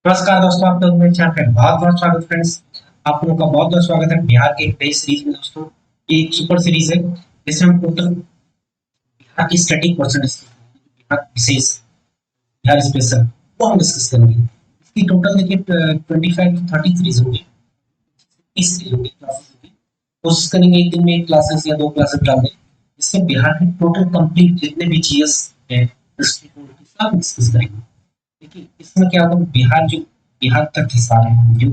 नमस्कार दोस्तों, आप लोग मेरे चैनल पे बहुत बहुत स्वागत फ्रेंड्स। आप लोगों का बहुत बहुत स्वागत है बिहार के एक नई सीरीज में। दोस्तों ये एक सुपर सीरीज है जिसमें हम टोटल बिहार की स्टैटिक क्वेश्चन, बिहार विशेष, बिहार स्पेशल वो हम डिस्कस करेंगे। इसकी टोटल देखिए 25 to 30 सीरीज होगी, 30 सीरीज होगी, क्लासेस होगी। कोशिश करेंगे एक दिन में एक क्लासेस या दो क्लासेस डालने, जिससे बिहार के टोटल कंप्लीट जितने भी जीएस है दृष्टिकोण के सब डिस्कस करेंगे। देखिए इसमें क्या होगा, बिहार तक हिसाब है जो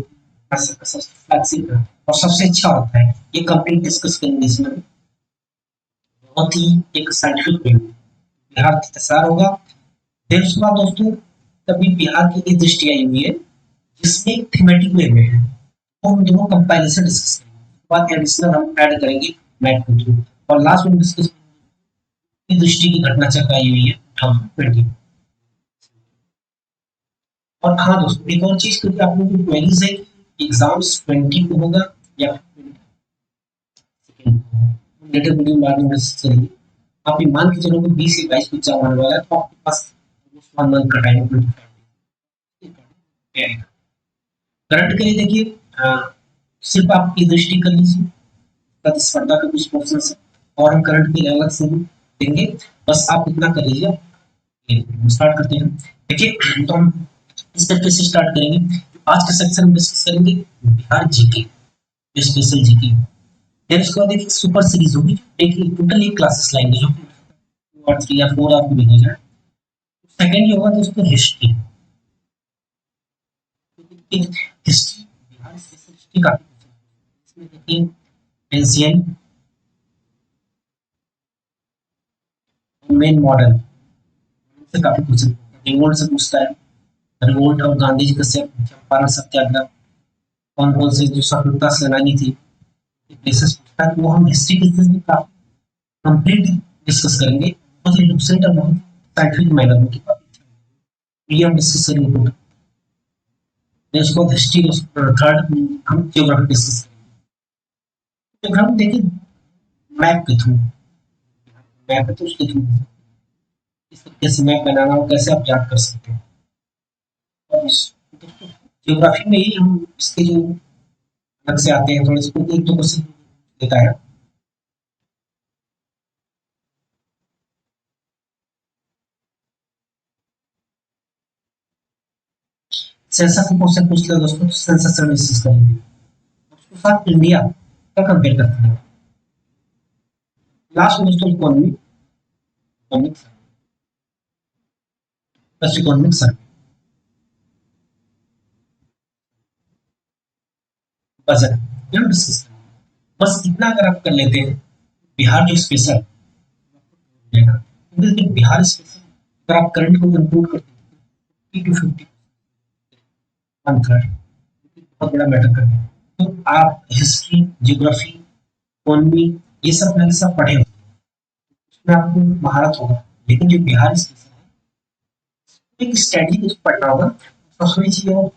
सबसे फ्लैक्सिबल है और सबसे अच्छा होता है, ये कंप्लीट डिस्कस करेंगे इसमें। बहुत ही एक साइंटिफिक वे में बिहार इंतजार होगा। फिर उसके बाद दोस्तों कभी बिहार की ये दृष्टि आई हुई है जिसमें थीमेटिक वे में है, तो हम दोनों कंपैरिजन डिस्कस करेंगे। उसके बाद एडिशनल हम ऐड करेंगे मैथ के थ्रू, और लास्ट में डिस्कस की दृष्टि की घटना चक्र आई हुई है 2020। और हाँ दोस्तों, एक और चीज, क्योंकि आप लोगों की क्वेरीज है कि एग्जाम्स 20 को होगा या 22 को होगा, लेटर वीडियो बाद में डिस्कस करेंगे। आप ये मान के चलो कि 20 से 22 को एग्जाम आने वाला है, तो आपके पास 1 मंथ का टाइम है। करंट के लिए देखिए सिर्फ आपकी दृष्टि कर लीजिए, प्रतिस्पर्धा के कुछ क्वेश्चन है और हम करंट के लिए अलग से देंगे। बस आप इतना कर लीजिए। स्टार्ट करते हैं। देखिए तो हम इस तरीके से स्टार्ट करेंगे। आज के सेक्शन में डिस्कस करेंगे बिहार जीके, स्पेशल जीके। फिर उसके बाद एक सुपर सीरीज होगी, एक टोटल एक क्लासेस लाएंगे जो 2 और 3 या 4 आपको भी हो जाए। सेकंड ये होगा दोस्तों history. History Bihar special history का इसमें देखिए एंशिएंट, मेन मॉडल से काफी कुछ रिवोल्ट से पूछता है। रिवोल्ट और गांधी जी का चंपारण सत्याग्रह, कौन कौन से जो स्वतंत्रता सेनानी थी, प्लेसेस पूछता है। वो हम हिस्ट्री के में काफी कंप्लीट डिस्कस करेंगे, बहुत ही लुसेंट और बहुत साइंटिफिक मैनर में। ये हम डिस्कस करेंगे। इसको हिस्ट्री थर्ड हम ज्योग्राफी डिस्कस करेंगे। हम देखिए मैप के थ्रू, मैप है तो उसके थ्रू इस तरीके से मैप बनाना और कैसे आप याद कर सकते हैं। और ज्योग्राफी में ही हम इसके जो अलग से आते हैं, थोड़े इसको एक दो क्वेश्चन देता है। सेंसस के क्वेश्चन पूछ लिया दोस्तों, तो सेंसस एनालिसिस करेंगे। उसके साथ इंडिया का कंपेयर करते हैं। लास्ट में दोस्तों इकोनॉमी, इकोनॉमिक्स, बस इकोनॉमिक्स बजट ये डिस्कस करेंगे। बस इतना अगर आप कर लेते हैं, बिहार जो स्पेशल रहेगा, क्योंकि बिहार स्पेशल अगर आप करंट को इंक्लूड करते हैं 50 to 50 वन थर्ड, बहुत बड़ा मैटर करता है। तो आप हिस्ट्री, ज्योग्राफी, इकोनॉमी ये सब मैंने सब पढ़े होंगे, उसमें आपको महारत होगा। लेकिन जो बिहार स्पेशल है, एक स्टडी पढ़ना होगा। सबसे बड़ी चीज है,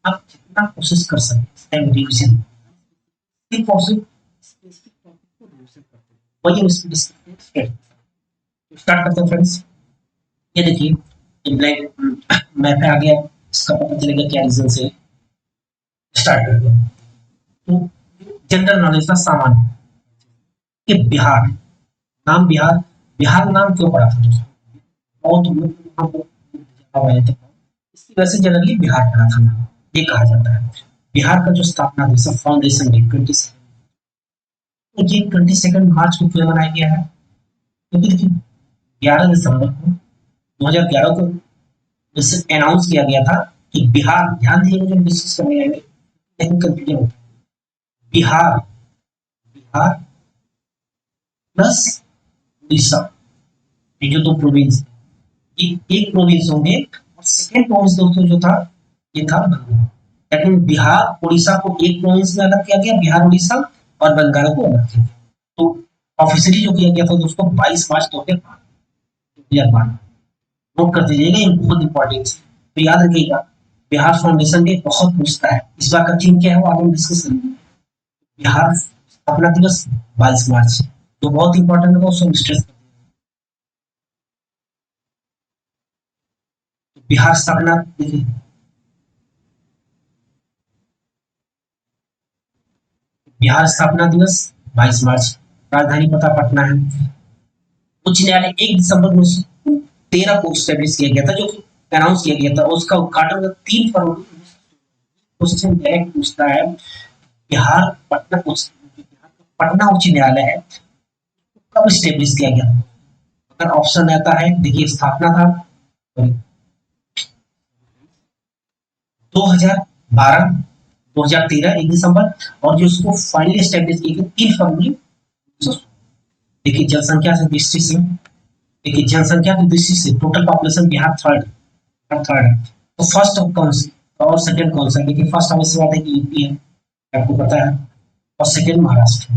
आप जितना कोशिश कर सकते हैं रिविजन, स्पेसिफिक टॉपिक को रिविजन करते हैं, वही हम इसमें डिस्कस करते हैं। स्टार्ट करते हैं फ्रेंड्स। ये देखिए ये ब्लैक मैप आ गया, इसका पता चलेगा क्या रीजन से। स्टार्ट करते हैं। तो जनरल नॉलेज का सामान्य कि बिहार, नाम बिहार, बिहार नाम क्यों पड़ा था दोस्तों? बहुत इसकी वजह से जनरली बिहार पड़ा था नाम, ये कहा जाता है। बिहार का जो स्थापना हुई, सब फाउंडेशन डे 22 मार्च को क्यों मनाया गया है? क्योंकि देखिए 11 दिसंबर को 2011 को इसे अनाउंस किया गया था कि बिहार, ध्यान दिए जो डिस्कस करने आएंगे लेकिन कंफ्यूजन होता है। बिहार, बिहार प्लस उड़ीसा, ये जो दो प्रोविंस, ये एक प्रोविंस होंगे। और सेकेंड प्रोविंस दोस्तों जो था, ये था बंगाल। लेकिन बिहार उड़ीसा को एक प्रोविंस में अलग किया गया, बिहार उड़ीसा, और बंगाल को अलग किया गया। तो ऑफिशियली जो किया गया था दोस्तों 22 मार्च 2012। नोट कर दीजिएगा, ये बहुत इंपॉर्टेंट है, तो याद रखिएगा। बिहार फाउंडेशन डे बहुत पूछता है, इस बार का थीम क्या है वो आगे हम डिस्कस करेंगे। बिहार स्थापना दिवस 22 मार्च, तो बहुत इंपॉर्टेंट है, उसको स्ट्रेस। बिहार स्थापना देखिए बिहार स्थापना दिवस 22 मार्च। राजधानी पता पटना है। उच्च न्यायालय 1 दिसंबर 1913 को स्टेब्लिश किया गया था, जो अनाउंस किया गया था, और उसका उद्घाटन 3 फरवरी। क्वेश्चन डायरेक्ट पूछता है पटना उच्च न्यायालय है कब स्टेब्लिश किया गया। अगर ऑप्शन आता है, देखिए स्थापना था 2012, 2013 1 दिसंबर, और जो उसको फाइनली स्टेब्लिश किया गया 3 फरवरी। देखिए जनसंख्या से दृष्टि से, देखिए जनसंख्या की दृष्टि से total population Bihar third third है। तो फर्स्ट कौन सा और सेकंड कौन सा? देखिए फर्स्ट ऑब्वियस बात है कि यूपी है, आपको पता है, और सेकंड महाराष्ट्र,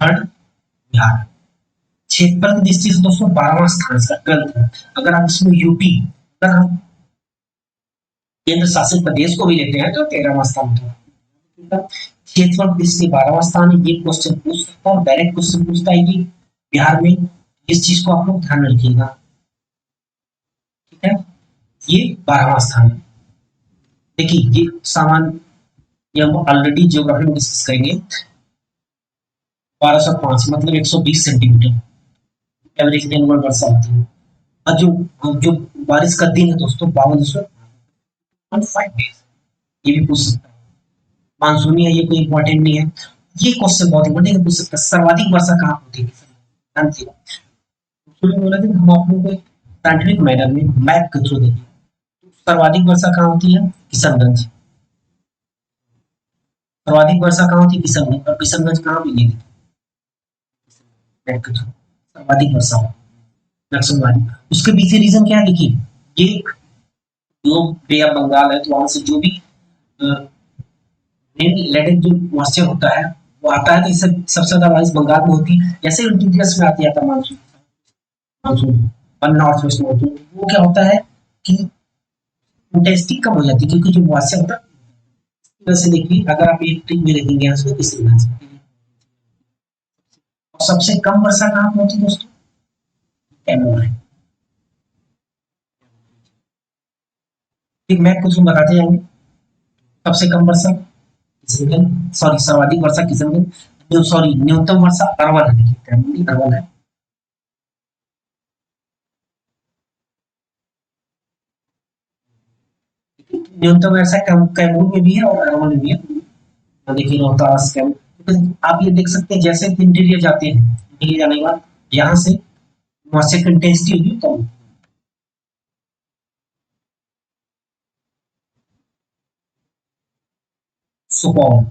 थर्ड बिहार। क्षेत्रफल की दृष्टि से दोस्तों 12वां स्थान इसका 12th है। अगर आप इसमें यूपी, अगर हम केंद्र शासित प्रदेश को भी लेते हैं तो 13वां स्थान होता है। क्षेत्रफल की दृष्टि से 12वां स्थान है। ये क्वेश्चन पूछ सकता है, डायरेक्ट क्वेश्चन पूछता है कि बिहार में इस चीज को आप लोग ध्यान में रखिएगा, ठीक है। ये 12वां स्थान है। देखिए ये सामान्य, ये हम ऑलरेडी ज्योग्राफी में डिस्कस करेंगे। 1205 मतलब 120 सेंटीमीटर एवरेज एनुअल वर्षा होती है। और जो बारिश का दिन है दोस्तों 52.5 डेज, ये भी पूछ सकता है। मानसूनी है, ये कोई इंपॉर्टेंट नहीं है। ये क्वेश्चन बहुत इंपॉर्टेंट है, पूछ सकता है सर्वाधिक वर्षा कहाँ होती है। बोला था हम आप लोगों को साइंटिफिक मैनर में मैप के थ्रू देखें, सर्वाधिक वर्षा कहाँ होती है? किशनगंज। सर्वाधिक वर्षा कहाँ होती है? किशनगंज। और किशनगंज कहाँ पे? ये मैप के थ्रू सर्वाधिक वर्षा नक्सलवादी। उसके पीछे रीजन क्या है? देखिए ये जो बे ऑफ बंगाल है, तो वहां से जो भी लैंडेड जो मॉइस्चर होता है वो आता है, तो इससे सबसे ज्यादा बारिश बंगाल में होती है। जैसे इंटीरियर्स में आती है मानसून, मानसून और नॉर्थ वेस्ट में, तो वो क्या होता है कि इंटेंसिटी कम हो जाती है, क्योंकि जो मॉइस्चर होता है। वैसे देखिए अगर आप एक ट्रिक में देखेंगे यहाँ से किसी भी, सबसे कम वर्षा कहाँ पहुंची दोस्तों? कैमूर है। फिर मैं कुछ बताते जाएंगे। सबसे कम वर्षा किशनगंज, सॉरी सर्वाधिक वर्षा किशनगंज, सॉरी न्यूनतम वर्षा अरवल है। देखिए कैमूर अरवल है। न्यूनतम वर्षा कैमूर में भी है और अरवल में भी है। तो देखिए रोहतास कैमूर, तो आप ये देख सकते हैं जैसे इंटीरियर जाते हैं, इंटीरियर जाने के बाद यहाँ से मॉइस्चर की इंटेंसिटी होगी कम। सुपौल,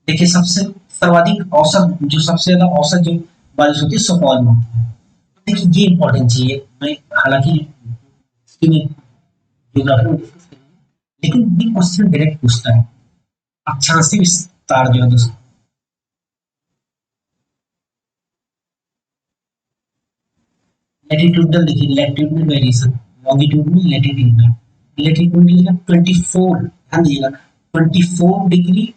देखिए सबसे सर्वाधिक औसत, जो सबसे ज्यादा औसत जो बारिश होती है सुपौल में होती है। देखिए ये इंपॉर्टेंट चीज है, मैं हालांकि इसकी में ज्योग्राफी में डिस्कस करेंगे, लेकिन ये क्वेश्चन डायरेक्ट पूछता है। अक्षांशीय विस्तार जो है दोस्तों, लैटिट्यूडनल, देखिए latitudinal variation, longitudinal, latitudinal. Latitudinal 24, ध्यान दीजिएगा 24 degree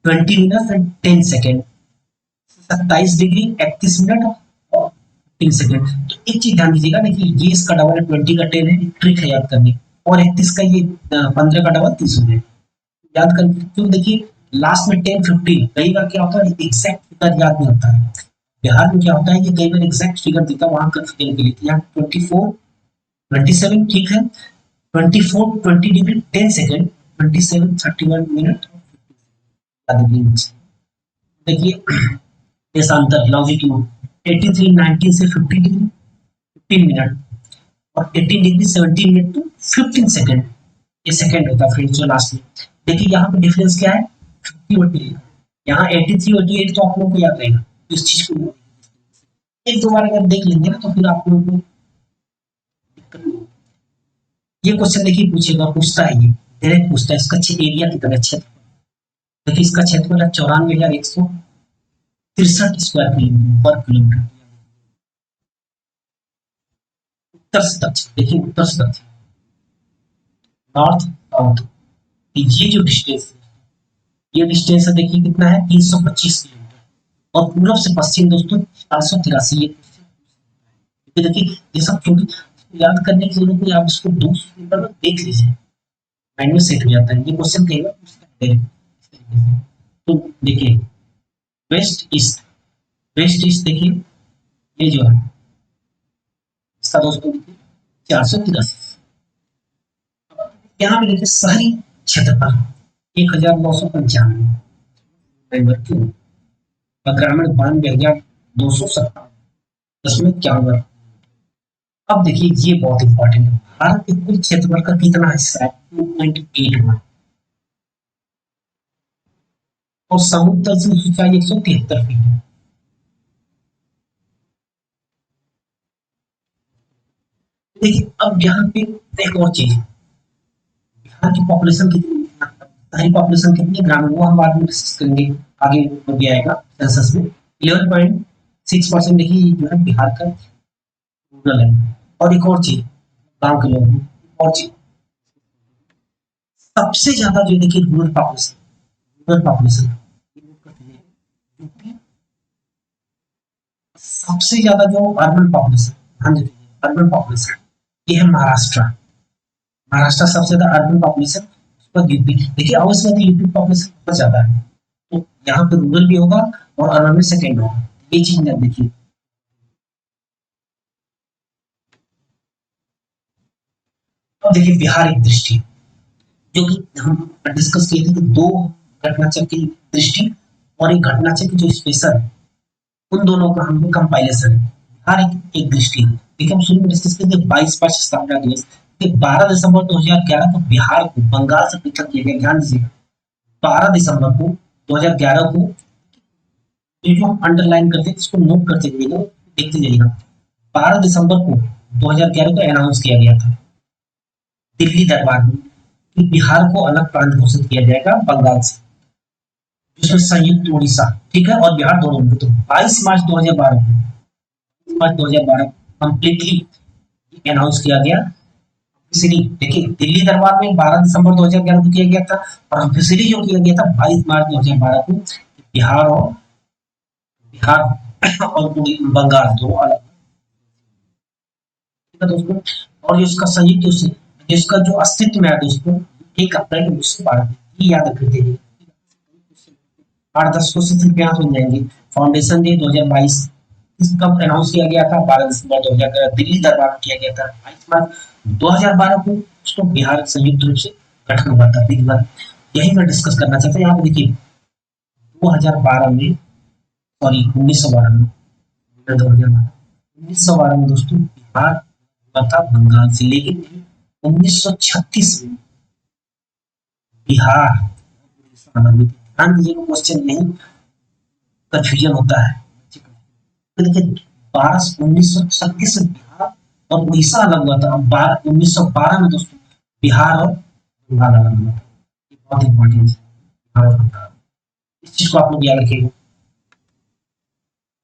20 minute and 10 second, 27 degree 31 minute और 3 सेकेंड। तो एक चीज ध्यान दीजिएगा, देखिए ये इसका डबल है, 20 का 10 है, एक ट्रिक है याद करने, और 31 का ये 15 का डबल 30 हो गया। याद कर, क्यों? देखिए लास्ट में 10 15 कई बार क्या होता है एग्जैक्ट फिगर याद नहीं होता है। बिहार में क्या होता है कि कई बार एग्जैक्ट फिगर देता है, वहां कंफ्यूजन के लिए। यहाँ 24 27 ठीक है, 24 20 डिग्री 10 सेकेंड, 27 31 मिनट। देखिए देशांतर लॉन्गिट्यूड 83 19 से 50 डिग्री 15 मिनट, और 18 डिग्री 17 मिनट टू 15 सेकेंड, ये सेकेंड होता है फ्रेंड्स जो लास्ट में। देखिए यहाँ पे डिफरेंस क्या है? 50 और 80। यहाँ 83 और 88 तो आप लोगों को याद रहेगा, इस चीज को एक दो बार अगर देख लेंगे ना तो फिर आप लोगों को दिक्कत नहीं। ये क्वेश्चन देखिए पूछेगा, पूछता है, ये डायरेक्ट पूछता है इसका एरिया कितना है, क्षेत्र। देखिए इसका क्षेत्रफल है 94,163 स्क्वायर पर किलोमीटर। उत्तर से दक्षिण, देखिए उत्तर से दक्षिण, नॉर्थ साउथ, ये जो डिस्टेंस है, ये डिस्टेंस है देखिए कितना है? 325 किलोमीटर। और पूर्व से पश्चिम दोस्तों 483। ये देखिए ये सब क्योंकि याद करने की जरूरत नहीं, आप इसको 200 मीटर में देख लीजिए, माइंड में सेट हो जाता है। ये क्वेश्चन कहेगा तो देखिए वेस्ट ईस्ट, वेस्ट ईस्ट देखिए ये जो है इसका दोस्तों देखिए 483। यहाँ पे देखिए शहरी क्षेत्रफल 1995 क्यों, और ग्रामीण 92,257.41। अब देखिए ये बहुत इंपॉर्टेंट है, भारत के कुल क्षेत्रफल का कितना हिस्सा है, 2.81, और समुद्र तल से ऊंचाई 173 फीट है। देखिए अब यहाँ पे एक और चीज, बिहार की पॉपुलेशन कितनी, शहरी पॉपुलेशन कितनी, ग्रामीण, वो हम बाद में डिस्कस करेंगे, आगे वो भी आएगा सेंसस में। 11.6% देखिए जो है बिहार का रूरल है। और एक और चीज, गांव के लोग, और चीज सबसे ज्यादा जो देखिए रूरल पॉपुलेशन, रूरल पॉपुलेशन सबसे ज्यादा जो अर्बन पॉपुलेशन, ध्यान दीजिए अर्बन पॉपुलेशन, ये है महाराष्ट्र। महाराष्ट्र सबसे ज्यादा अर्बन पॉपुलेशन, उस पर यूपी, देखिए अवश्य में यूपी पॉपुलेशन बहुत ज्यादा है, तो यहाँ पे रूरल भी होगा और अर्बन में सेकेंड होगा, ये चीज आप देखिए। अब देखिए बिहार एक दृष्टि, जो कि हम डिस्कस किए थे कि दो घटनाचक्र की दृष्टि और एक घटनाचक्र जो स्पेशल, उन दोनों का हम लोग कंपाइलेशन है। हर एक दृष्टि, ठीक है, हम शुरू में डिस्कस किए थे 22 स्थापना दिवस, 12 दिसंबर 2011 को बिहार को बंगाल से पृथक किया गया, ध्यान दीजिएगा 12 दिसंबर को 2011 को, ये जो हम अंडरलाइन करते हैं इसको नोट करते जाइएगा, देखते जाइएगा। 12 दिसंबर को 2011 को अनाउंस किया गया था दिल्ली दरबार में कि बिहार को अलग प्रांत घोषित किया जाएगा बंगाल से, जिसमें संयुक्त उड़ीसा, ठीक है, और बिहार दोनों में। तो 22 मार्च 2012 को, मार्च 2012 कंप्लीटली अनाउंस किया गया। ऑफिशियली देखिए दिल्ली दरबार में 12 दिसंबर 2011 को किया गया था, और ऑफिशियली जो किया गया था 22 मार्च 2012 को, बिहार और बिहार और बंगाल दोनों अलग, ठीक है दोस्तों। और इसका संयुक्त इसका जो अस्तित्व में है दोस्तों 1 अप्रैल 1912, ये याद रखते हैं, 8-10 क्वेश्चन पे आंसर हो जाएंगे। फाउंडेशन डे 2022 कब अनाउंस किया गया था, 12 दिसंबर 2011 दिल्ली दरबार में किया गया था। 22 मार्च 2012 को उसको बिहार संयुक्त रूप से गठन हुआ था, बिग वन। यही मैं डिस्कस करना चाहता हूँ, यहाँ पे देखिए 2012 में, सॉरी 1912 में, 1912 में दोस्तों बिहार हुआ था बंगाल से, लेकिन 1936 में बिहार, ध्यान दीजिएगा क्वेश्चन नहीं कंफ्यूजन होता है, तो देखिए 1936 में बिहार और उड़ीसा अलग हुआ था। अब 1912 में दोस्तों बिहार और बंगाल अलग हुआ था, ये बहुत इंपॉर्टेंट है, बिहार और बंगाल, इस चीज को आप लोग याद रखिएगा।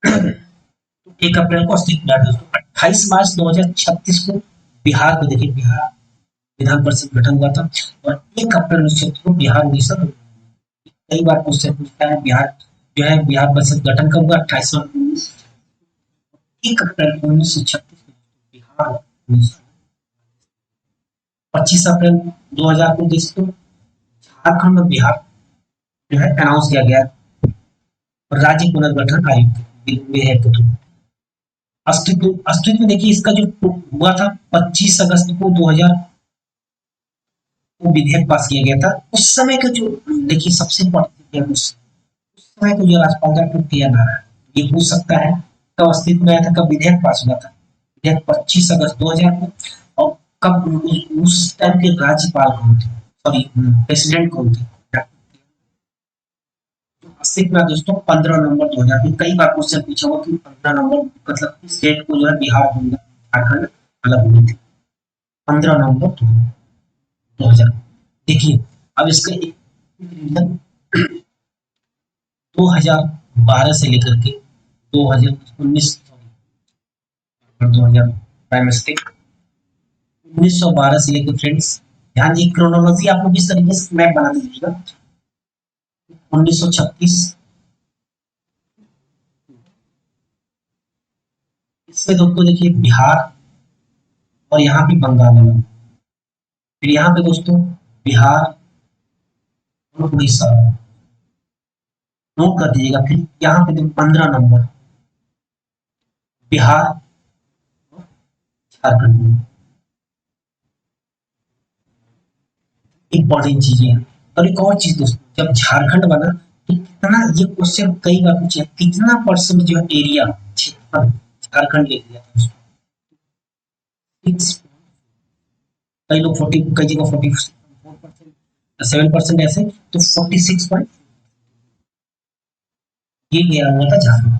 तो 1 अप्रैल को अस्तित्व में आया दोस्तों। 28 मार्च 2036 को बिहार को देखिए, बिहार विधान परिषद गठन हुआ था, और 1 अप्रैल 1936 को बिहार उड़ीसा, कई बार क्वेश्चन पूछता है बिहार जो है बिहार परिषद गठन कब हुआ, 1 अप्रैल 1936 में बिहार उड़ीसा। 25 अप्रैल 2000 को दोस्तों झारखंड और बिहार जो है अनाउंस किया गया राज्य पुनर्गठन आयोग में है। तो अस्तित्व अस्तित्व देखिए इसका जो हुआ था 25 अगस्त को 2000 को विधेयक पास किया गया था। उस समय का जो देखिए सबसे इम्पोर्टेंट, उस समय को जो राज्यपाल था टी आर नारायण, ये पूछ सकता है कब अस्तित्व में आया था, कब विधेयक पास हुआ था, विधेयक 25 अगस्त 2000 को। और कब उस टाइम के राज्यपाल कौन थे, सॉरी प्रेसिडेंट कौन थे, अस्तित्व में दोस्तों 15 नवंबर 2000 को। कई बार क्वेश्चन पूछा हुआ कि 15 नवंबर मतलब किस डेट को जो है बिहार झारखंड अलग हुए थे, 15 नवंबर 2000। देखिए अब इसका एक रिवीजन 2012 से लेकर के 2019, 2000 प्राइम मिस्टेक 1912 से लेकर फ्रेंड्स, ध्यान दीजिए क्रोनोलॉजी आप लोग इस तरीके से मैप बना दीजिएगा। 1936, इसमें दोस्तों देखिए बिहार और यहाँ भी बंगाल है, फिर यहाँ पे दोस्तों बिहार और उड़ीसा, नोट कर दीजिएगा। फिर यहाँ पे देखो 15 नंबर बिहार, झारखंड में इंपॉर्टेंट चीजें हैं। और एक और चीज दोस्तों, जब झारखंड बना तो कितना, ये क्वेश्चन कई बार पूछा, कितना परसेंट जो है एरिया क्षेत्रफल झारखंड ले लिया था उसको? 6, कई लोग 40, कई जगह 44%, 7% ऐसे, तो 46 ये गया हुआ था झारखंड।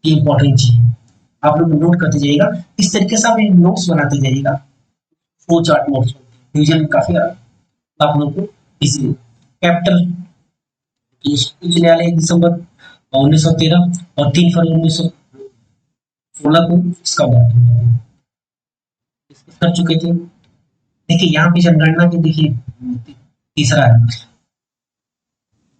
ये इंपॉर्टेंट चीज है, आप लोग नोट करते जाइएगा। इस तरीके से आप नोट्स बनाते जाइएगा, फ्लो चार्ट नोट्स रिवीजन काफी आप लोग को इजी। कैपिटल चले वाले 1 दिसंबर 1913 और 3 फरवरी 1916 को इसका डिस्कस कर चुके थे। देखिए यहाँ पे जनगणना के देखिए तीसरा है।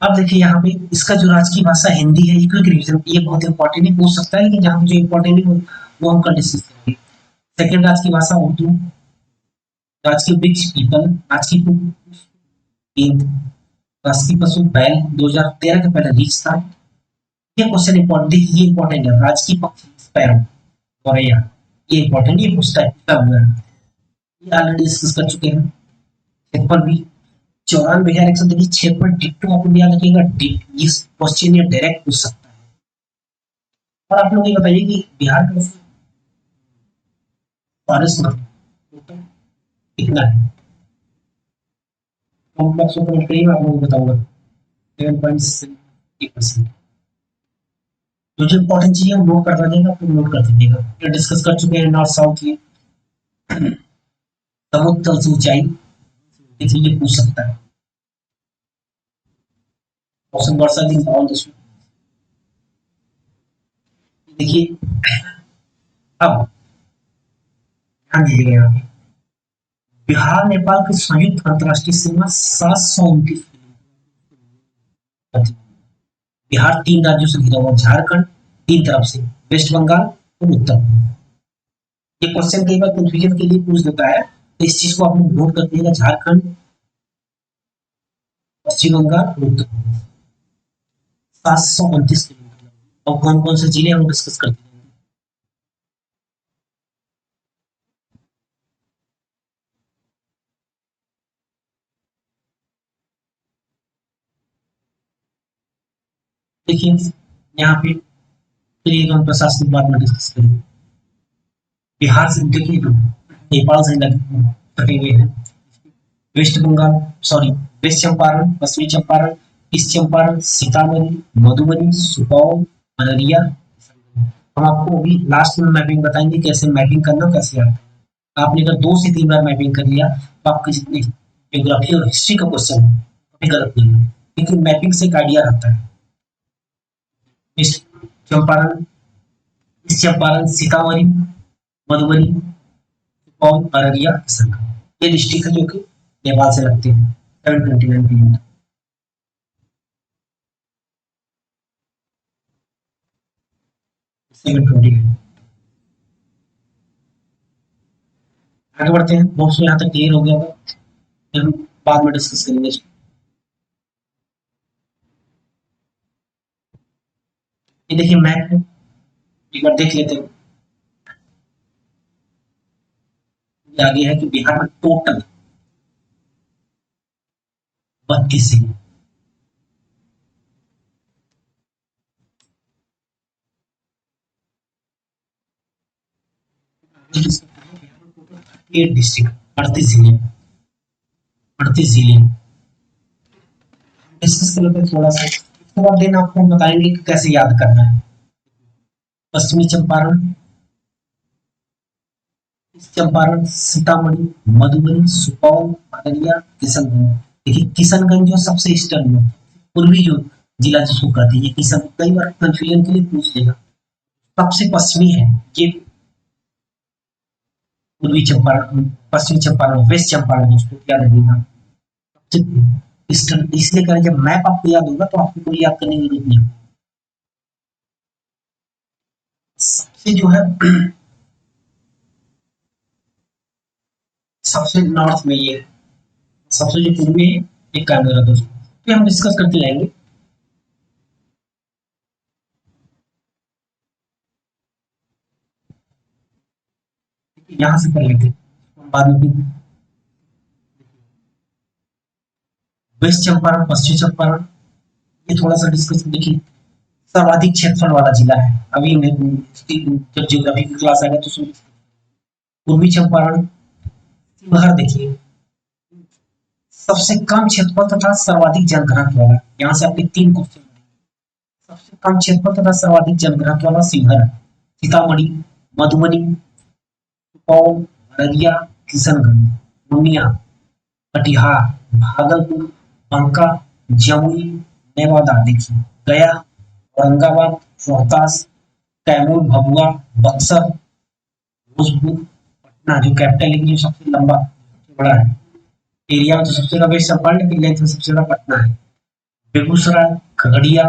अब देखिए यहाँ पे इसका जो राजकीय भाषा हिंदी है, क्विक रिवीजन, ये बहुत इंपॉर्टेंट है, पूछ सकता है, लेकिन जहाँ जो इंपॉर्टेंट है वो हम कल डिस्कस करेंगे। सेकंड राजकीय भाषा उर्दू, राजकीय वृक्ष पीपल, राजकीय गेंद, राजकीय पशु बैल, 2013 के पहले रीछ था। ये क्वेश्चन इंपॉर्टेंट, ये इंपॉर्टेंट है, राजकीय पक्षी स्पैरो गौरैया, ये इंपॉर्टेंट, ये पूछता है, पूछा हुआ है, ये ऑलरेडी डिस्कस कर चुके हैं। क्षेत्रफल भी 94,100, देखिए क्षेत्रफल डिट्टो आप याद रखिएगा, इस क्वेश्चन ये डायरेक्ट पूछ सकता है। और आप लोग ये बताइए कि बिहार का फॉरेस्ट कितना है? कमेंट बॉक्स में कमेंट करिए, मैं आप लोगों को बताऊंगा। 7.7%। तो जो इंपॉर्टेंट चीज है वो नोट करवा देगा, फिर नोट कर दीजिएगा। ये डिस्कस कर चुके हैं नॉर्थ साउथ की समुद्र तल से ऊंचाई, इसलिए पूछ सकता है। मौसम वर्षा दिन और दोस्तों देखिए, अब ध्यान दीजिएगा यहाँ पे, बिहार नेपाल की संयुक्त अंतर्राष्ट्रीय सीमा 729 किलोमीटर। बिहार 3 राज्यों से घिरा हुआ, झारखंड 3 तरफ से, वेस्ट बंगाल और उत्तर प्रदेश। ये क्वेश्चन कई बार कंफ्यूजन के लिए पूछ देता है, तो इस चीज को आप लोग नोट कर दीजिएगा, झारखंड, पश्चिम बंगाल और उत्तर प्रदेश, 729 किलोमीटर। और कौन कौन से जिले हम डिस्कस करते हैं। देखिए यहाँ पे चलिए हम प्रशासनिक बात में डिस्कस करेंगे। बिहार से देखिए तो नेपाल से सटे हुए हैं, West Bengal, sorry, West Champaran, पश्चिमी चंपारण, ईस्ट चंपारण, सीतामढ़ी, मधुबनी, सुपौल, अररिया। हम आपको अभी लास्ट में मैपिंग बताएंगे, कैसे मैपिंग करना, कैसे आता है। आपने अगर 2 से 3 बार मैपिंग कर लिया तो आपके जितने ज्योग्राफी और हिस्ट्री का क्वेश्चन है कभी गलत नहीं है, क्योंकि मैपिंग से एक आइडिया रहता है। ईस्ट चंपारण, ईस्ट चंपारण, सीतामढ़ी, मधुबनी, सुपौल, अररिया, किशनगंज, ये डिस्ट्रिक्ट है जो कि नेपाल से लगते हैं। 729 किलोमीटर। 720। आगे बढ़ते हैं, नोट्स में यहाँ तक क्लियर हो गया होगा, फिर हम बाद में डिस्कस करेंगे इसको। ये देखिए मैप, एक बार देख लेते हैं। ये आगे है कि बिहार में टोटल 32 जिले, 38 डिस्ट्रिक्ट, 38 जिले, 38 जिले डिस्कस कर लेते हैं थोड़ा सा। इसके बाद दिन आपको बताएंगे कि कैसे याद करना है। पश्चिमी चंपारण, चंपारण, सीतामढ़ी, मधुबनी, सुपौल, अररिया, किशनगंज। देखिए किशनगंज जो सबसे ईस्टर्न में, पूर्वी जो जिला जिसको कहते हैं, ये किशन कई बार कंफ्यूजन के लिए पूछ लेगा। सबसे पश्चिमी है ये पूर्वी चंपारण, पश्चिमी चंपारण, वेस्ट चंपारण, उसको याद रखिएगा। ईस्टर्न इसलिए करें, जब मैप आपको याद होगा तो आपको कोई याद करने की जरूरत नहीं। सबसे जो है सबसे नॉर्थ में ये, सबसे जो पूर्वी है ये कैमरा दोस्तों, तो हम डिस्कस करते जाएंगे। यहाँ से कर लेते हैं बाद में भी। वेस्ट चंपारण, पश्चिम चंपारण, ये थोड़ा सा डिस्कस देखिए। सर्वाधिक क्षेत्रफल वाला जिला है, अभी मैं जब ज्योग्राफी की क्लास आएगा तो सुन। पूर्वी चंपारण, शिवहर देखिए सबसे कम क्षेत्रफल तथा सर्वाधिक जनघनत्व वाला, यहाँ से आपके तीन क्वेश्चन। सबसे कम क्षेत्रफल तथा सर्वाधिक जनघनत्व वाला शिवहर, सीतामढ़ी, मधुबनी, सुपौल, अररिया, किशनगंज, पूर्णिया, कटिहार, भागलपुर, बांका, जमुई, नवादा देखिए, गया, औरंगाबाद, रोहतास, कैमूर, भभुआ, बक्सर, भोजपुर, पटना जो कैपिटल है, जो सबसे लंबा सबसे बड़ा है एरिया में, तो सबसे ज्यादा वेस्ट चंपारण, लेकिन लेंथ में सबसे ज्यादा पटना है। बेगूसराय, खगड़िया,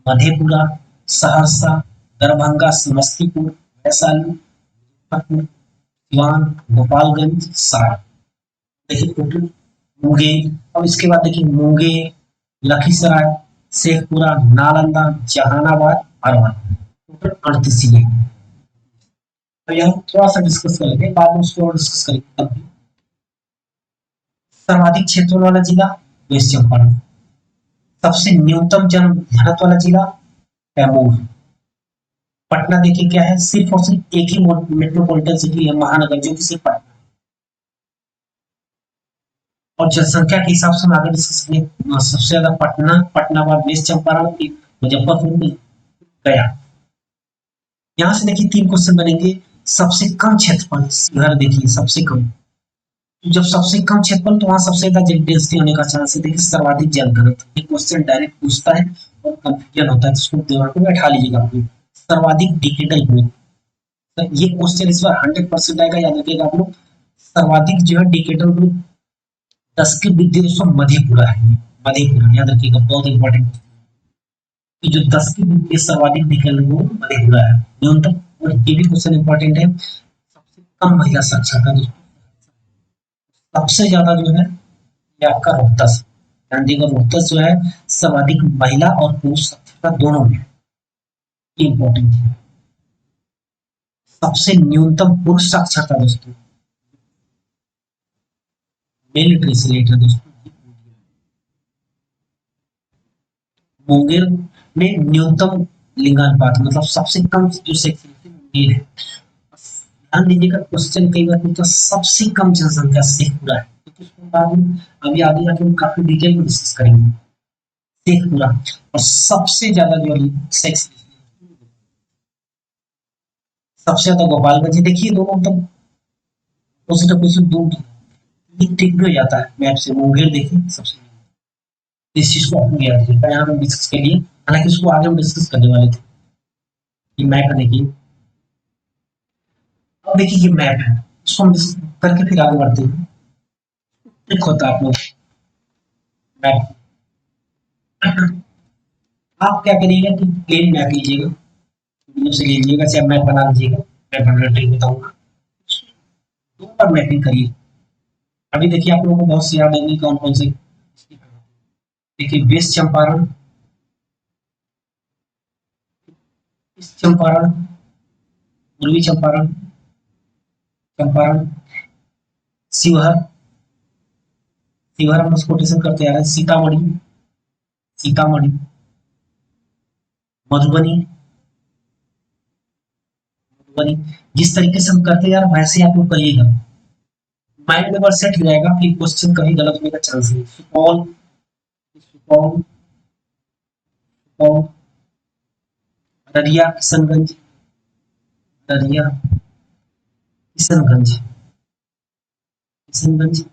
मधेपुरा, सहरसा, दरभंगा, समस्तीपुर, वैशाली, मुजफ्फरपुर, सिवान, गोपालगंज, सारण। देखिए टोटल मुंगेर, अब इसके बाद देखिए मुंगेर, लखीसराय, शेखपुरा, नालंदा, जहानाबाद, अरवल, टोटल 38 जिले। तो यहाँ थोड़ा सा डिस्कस कर लेंगे, बाद में उसको और डिस्कस करेंगे तब भी। सर्वाधिक क्षेत्र वाला जिला वेस्ट चंपारण, सबसे न्यूनतम जन घनत्व वाला जिला कैमूर। पटना देखिए क्या है, सिर्फ और सिर्फ एक ही मेट्रोपॉलिटन सिटी है, महानगर, जो कि सिर्फ पटना। और जनसंख्या के हिसाब से हम आगे डिस्कस करें, सबसे ज्यादा पटना, पटना बाद वेस्ट चंपारण, फिर मुजफ्फरपुर में गया। यहाँ से देखिए तीन क्वेश्चन बनेंगे। सबसे कम क्षेत्रफल शिवहर देखिए सबसे कम, जब सबसे कम क्षेत्रफल तो वहां सबसे ज्यादा डेंसिटी होने का चांस है। देखिए सर्वाधिक जल घनत्व, ये क्वेश्चन डायरेक्ट पूछता है और कंफ्यूजन होता है, तो उसको दिमाग में बैठा लीजिएगा अपने। सर्वाधिक डिकेडल ग्रोथ, तो ये क्वेश्चन इस बार 100% आएगा, याद रखिएगा आप लोग। सर्वाधिक जो है डिकेडल ग्रोथ 10 के वृद्धि दोस्तों मधेपुरा है, मधेपुरा याद रखिएगा, बहुत इंपॉर्टेंट। कि जो 10 की वृद्धि सर्वाधिक डिकेडल ग्रोथ मधेपुरा है न्यूनतम। और ये भी क्वेश्चन इंपॉर्टेंट है, सबसे कम महिला साक्षरता दोस्तों, सबसे ज्यादा जो है ये आपका रोहतस, ध्यान देगा रोहतस जो है सर्वाधिक महिला और पुरुष साक्षरता दोनों में, इंपॉर्टेंट है। सबसे न्यूनतम पुरुष साक्षरता दोस्तों मेल लिटरेसी रेट है दोस्तों, मुंगेर में न्यूनतम लिंगानुपात, मतलब सबसे कम जो सेक्स मुंगेर है। ध्यान दीजिएगा क्वेश्चन कई बार पूछता सबसे कम जनसंख्या शेखपुरा है, तो उसको बाद में अभी आगे जाके हम काफी डिटेल में डिस्कस करेंगे शेखपुरा। और सबसे ज्यादा जो सेक्स सबसे ज्यादा गोपालगंज, देखिए दोनों मतलब अपोजिट अपोजिट दो, ये टिक भी हो जाता है मैप से। मुंगेर देखिए सबसे, इस चीज को आपको याद रखिएगा, यहाँ हम डिस्कस कर लिए, हालांकि उसको आगे हम डिस्कस करने वाले थे। ये मैप देखिए, अब देखिए ये मैप है, उसको हम डिस्कस करके फिर आगे बढ़ते हैं। एक होता है आप लोग मैप, आप क्या करिएगा कि प्लेन मैप लीजिएगा, वीडियो से ले लीजिएगा, चाहे मैप बना लीजिएगा, मैं बनाना ट्रिक बताऊंगा, दो बार मैपिंग करिए। अभी देखिए आप लोगों को बहुत सी याद होंगी कौन कौन से। देखिए वेस्ट चंपारण, ईस्ट चंपारण, पूर्वी चंपारण, चंपारण, शिवहर, शिवहर हम कोटेशन करते आ रहे हैं, सीतामढ़ी, सीतामढ़ी, मधुबनी, मधुबनी। जिस तरीके से हम करते हैं यार वैसे आप लोग करिएगा, माइंड में बस सेट हो जाएगा, फिर क्वेश्चन कभी गलत होने का चांस नहीं। सुपौल, सुपौल, सुपौल, अररिया, किशनगंज, अररिया, किशनगंज, किशनगंज,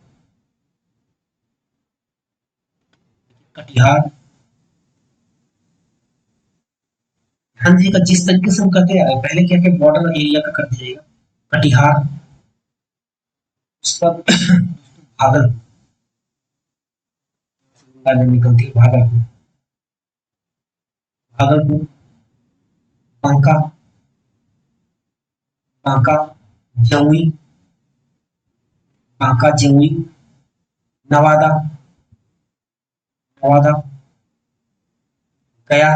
कटिहार। ध्यान दीजिएगा जिस तरीके से हम करते आ रहे हैं, पहले क्या क्या बॉर्डर एरिया का कर दीजिएगा, कटिहार, उसका भागलपुर, निकलती है भागलपुर, भागलपुर, बांका, बांका, जमुई, बांका, जमुई, नवादा, नवादा, गया,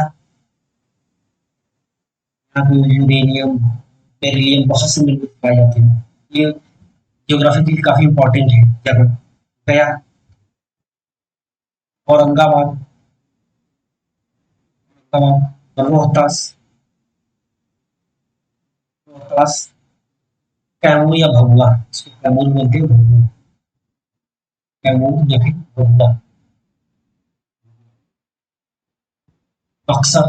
यहाँ पे यूरेनियम, बेरिलियम, बहुत से मिनरल पाए जाते हैं। ये ज्योग्राफी के लिए काफी इंपॉर्टेंट है जगह। गया, औरंगाबाद, रोहतास, रोहतास, कैमूर या भभुआ, इसको कैमूर बोलते हैं, भभुआ, कैमूर या फिर भभुआ। बक्सर,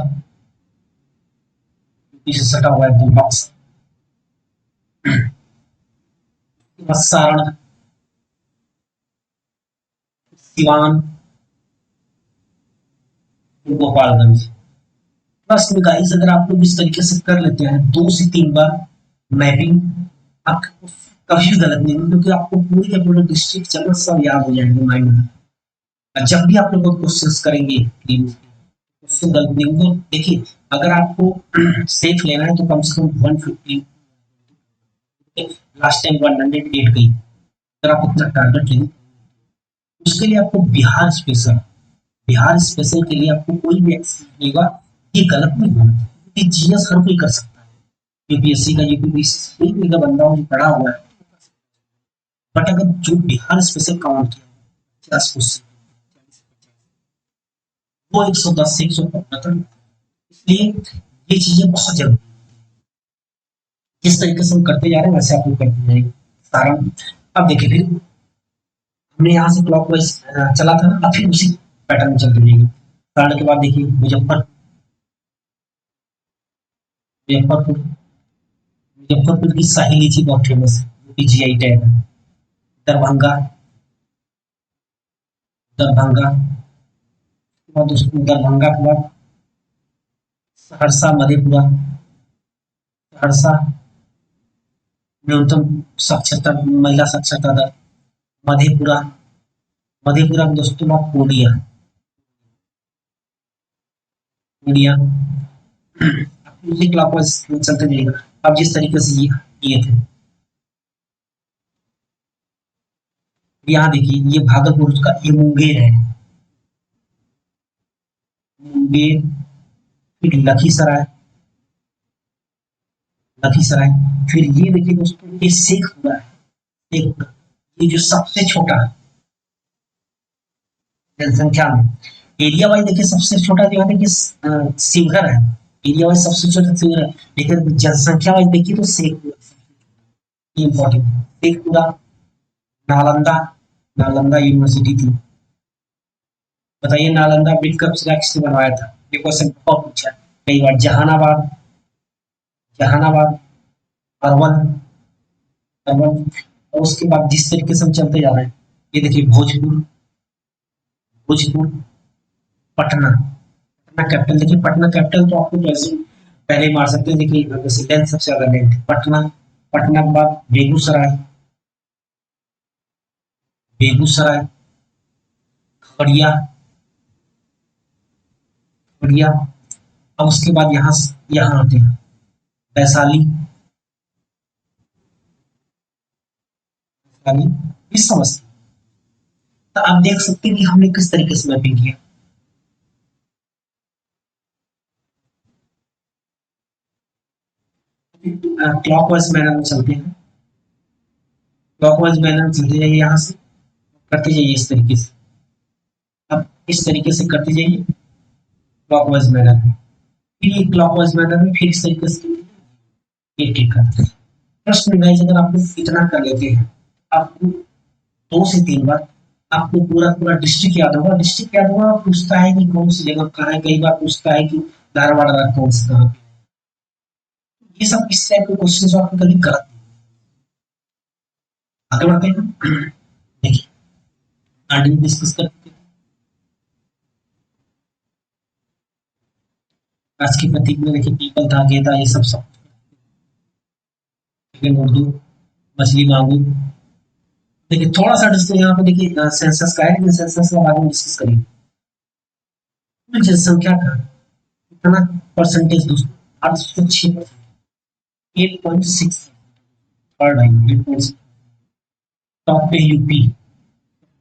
यूपी से सटा हुआ है एकदम बक्सर। सारण, सिवान, गोपालगंज। बस गाइस, अगर आप लोग इस तरीके से कर लेते हैं 2 से 3 बार मैपिंग, आपको कभी गलत नहीं होगी, क्योंकि आपको पूरी के पूरे डिस्ट्रिक्ट जगह सब याद हो जाएंगे माइंड में। और जब भी आप लोग क्वेश्चन करेंगे उससे गलत नहीं होगा। देखिए, अगर आपको सेफ लेना है तो कम से कम 150, लास्ट टाइम 108 गई, अगर आप इतना टारगेट लेंगे, उसके लिए आपको बिहार स्पेशल के लिए आपको कोई भी एक्सेस नहीं होगा। ये गलत नहीं होगा, क्योंकि जीएस हर कोई कर सकता है। यूपीएससी का, यूपीपीएससी कोई भी का बंदा हो जो पढ़ा हुआ है, बट अगर जो बिहार स्पेशल काउंट किया 50 क्वेश्चन, वो 110 से 175, इसलिए ये चीजें बहुत जरूरी है। जिस तरीके से हम करते जा रहे हैं वैसे आप लोग करते जाएंगे सारा। अब देखिए, फिर हमने यहाँ से क्लॉकवाइज चला था, अब फिर उसी पैटर्न में चलते जाएंगे। सारण के बाद देखिए मुजफ्फरपुर, मुजफ्फरपुर की शाही लीची बहुत फेमस है, जो कि जीआई टैग है। दरभंगा, दरभंगा दरभंगा के बाद सहरसा, मधेपुरा, सहरसा न्यूनतम साक्षरता, महिला साक्षरता दर। मधेपुरा, मधेपुरा में दोस्तों आप पूर्णिया, पूर्णिया उसी क्लॉकवाइज चलते जाएगा। अब जिस तरीके से ये किए थे, यहाँ देखिए, ये भागलपुर का, ये मुंगेर है, मुंगेर, फिर लखीसराय, लखीसराय, फिर ये देखिए दोस्तों, ये शेखपुरा है, शेखपुरा, ये जो सबसे छोटा जनसंख्या में, एरिया वाइज देखिए सबसे छोटा जो है देखिए शिवहर है, एरिया वाइज सबसे छोटा शिवहर है, लेकिन जनसंख्या वाइज देखिए तो शेखपुरा इम्पोर्टेंट। शेखपुरा, नालंदा, नालंदा यूनिवर्सिटी थी। बताइए नालंदा बिल कब से किसने बनवाया था? ये क्वेश्चन बहुत पूछा है कई बार। जहानाबाद, जहानाबाद, अरवल, अरवल, और उसके बाद जिस तरीके से हम चलते जा रहे हैं, ये देखिए भोजपुर, भोजपुर, पटना, पटना कैपिटल देखिए, पटना कैपिटल तो आपको वैसे पहले ही मार सकते हैं। देखिए वैसे लेंथ सबसे ज्यादा लेंथ पटना, पटना के बाद बेगूसराय, बेगूसराय, खगड़िया, खगड़िया, अब उसके बाद यहाँ आते हैं वैशाली, वैशाली, इस समस्या। तो आप देख सकते हैं कि हमने किस तरीके से मैपिंग किया। क्लॉकवाइज मैनर में चलते हैं, क्लॉकवाइज मैनर में चलते जाइए, यहाँ से करते जाइए इस तरीके से। अब इस तरीके से करते जाइए क्लॉकवाइज मैनर में, फिर ये क्लॉकवाइज मैनर में, फिर इस तरीके से ये ठीक करते हैं। प्रश्न गाइस, अगर आप लोग इतना कर लेते हैं, आपको 2 से 3 बार आपको पूरा पूरा डिस्ट्रिक्ट याद होगा। डिस्ट्रिक्ट याद होगा, पूछता है कि कौन सी जगह कहाँ है, कई बार पूछता है कि धारवाड़ कौन सी कहाँ पे। ये सब इस टाइप के क्वेश्चन आपको कभी गलत नहीं। आगे बढ़ते हैं, देखिए आगे डिस्कस करते हैं। आज के प्रतीक में देखिए पीपल था, गेंदा, ये सब सब उर्दू, मछली मांगू। देखिए थोड़ा सा डिस्कस यहाँ पे देखिए सेंसस का है, लेकिन सेंसस का बाद में डिस्कस करेंगे। कुल जनसंख्या का कितना परसेंटेज दोस्तों? 806%, 8.6, थर्ड है 8.6। टॉप पे यूपी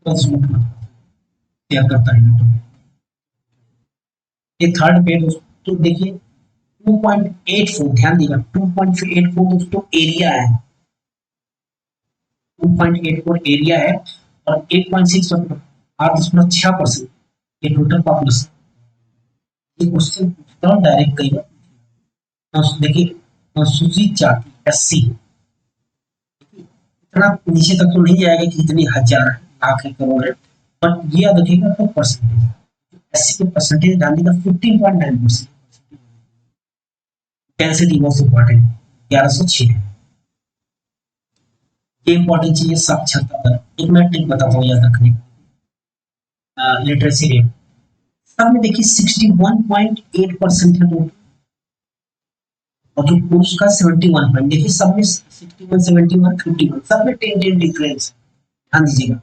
प्लस क्या करता है यूट्यूब, ये थर्ड पे दोस्तों। देखिए 2.84, ध्यान देगा 2.84 दोस्तों एरिया है, 2.84 एरिया है और 8.6 8.6% ये टोटल पॉपुलेशन। ये क्वेश्चन पूछता हूँ डायरेक्ट कई बार। देखिए अनुसूचित जाति एससी इतना नीचे तक तो नहीं जाएगा कि इतनी हजार लाख है करोड़ है, बट ये याद रखिएगा तो परसेंटेज एससी के परसेंटेज डालने का 15.9%। डेंसिटी बहुत इंपॉर्टेंट 1106 है। ये इंपॉर्टेंट चीज है साक्षरता दर। एक मैं ट्रिक बताता हूँ याद रखने का, लिटरेसी रेट सब में देखिए 61.8% है टोटल और जो पुरुष का 71 पॉइंट, देखिए सब में 61 71 51 सब में 10 डिफरेंस। ध्यान दीजिएगा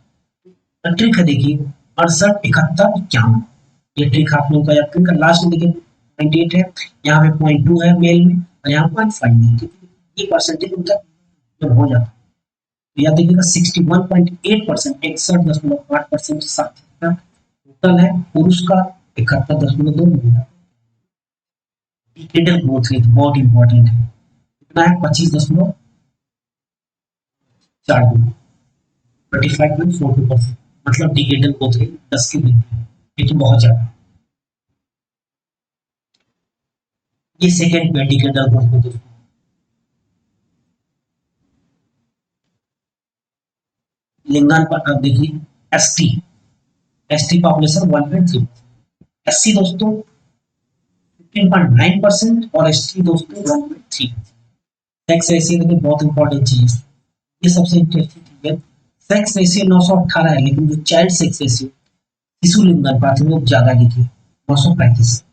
ट्रिक है देखिए 68 71 51। ये ट्रिक आप लोगों का याद करेंगे। लास्ट में देखिए 0.8 है, यहाँ पे 0.2 है मेल में और यहाँ 0.5 है, ये परसेंटेज उनका जब हो जाता है तो याद देखिएगा 61.8% 61.8% साक्षरता टोटल है पुरुष का 71.2 महिला। डिकेडल ग्रोथ रेट बहुत इंपॉर्टेंट है, कितना है 25.42 35.42%, मतलब डिकेडल ग्रोथ रेट 10 के बीच है, ये तो बहुत ज्यादा। ये सेकेंड पे डिकेडल ग्रोथ रेट दोस्तों। लिंगान पर आप देखिए एसटी एसटी पॉपुलेशन 1.3, एससी दोस्तों 15.9% और एसटी दोस्तों 1.3। सेक्स रेशियो देखिए बहुत इंपॉर्टेंट चीज है, ये सबसे इंटरेस्टिंग चीज है। सेक्स रेशियो 918 है, लेकिन जो चाइल्ड सेक्स रेशियो शिशु लिंग अनुपात है वो ज्यादा देखिए 935।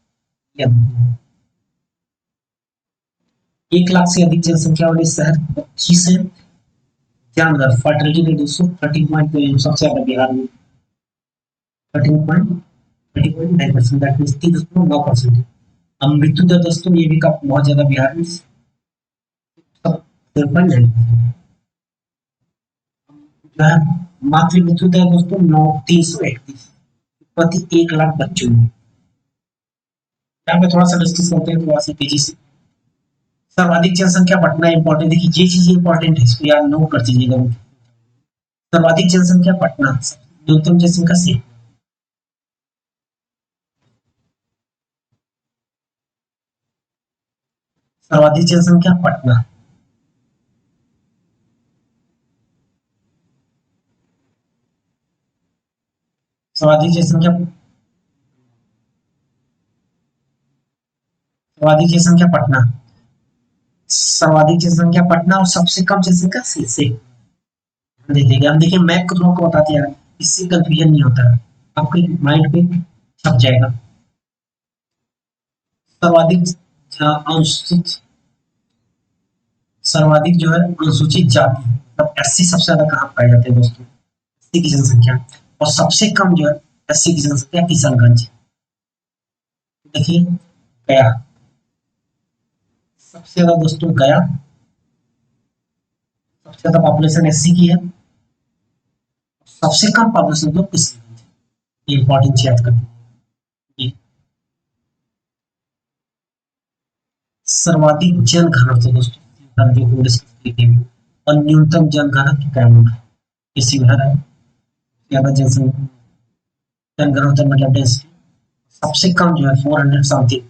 1 लाख से अधिक जनसंख्या वाले शहर 25 है। जानवर फर्टिलिटी रेट दोस्तों 13.2 सबसे ज्यादा बिहार में 13.9%, दैट मींस 3.9% है। अब मृत्यु दर दोस्तों ये भी का बहुत ज्यादा बिहार में 13.9%। मातृ मृत्यु दर दोस्तों 331 प्रति 1 लाख बच्चों में। यहाँ पे थोड़ा सा डिस्कस करते हैं थोड़ा सा तेजी से। सर्वाधिक जनसंख्या पटना इंपॉर्टेंट, देखिए ये चीज इंपॉर्टेंट है, इसको यार नोट कर दीजिएगा। सर्वाधिक जनसंख्या पटना, न्यूनतम जनसंख्या से सर्वाधिक जनसंख्या पटना, सर्वाधिक जनसंख्या सर्वाधिक जनसंख्या पटना, सर्वाधिक जनसंख्या पटना और सबसे कम जनसंख्या से देखिएगा। हम देखिए मैप को थोड़ा बताते हैं, इससे कंफ्यूजन नहीं होता है, आपके माइंड पे छप जाएगा। सर्वाधिक अनुसूचित सर्वाधिक जो है अनुसूचित जाति मतलब एससी सबसे ज्यादा कहाँ पाए जाते हैं दोस्तों, एससी की जनसंख्या, और सबसे कम जो है एससी की जनसंख्या किशनगंज। देखिए गया सबसे ज्यादा दोस्तों, गया सबसे ज्यादा पॉपुलेशन एससी की है, सबसे कम पॉपुलेशन जो किशनगंज। ये इंपॉर्टेंट चीज याद करते हैं। सर्वाधिक जन घनत्व दोस्तों जो को डिस्कस किए और न्यूनतम जन घनत्व कैमूर ये शिवहर है। ज्यादा जनसंख्या जन घनत्व मतलब डेंसिटी सबसे कम जो है 400 समथिंग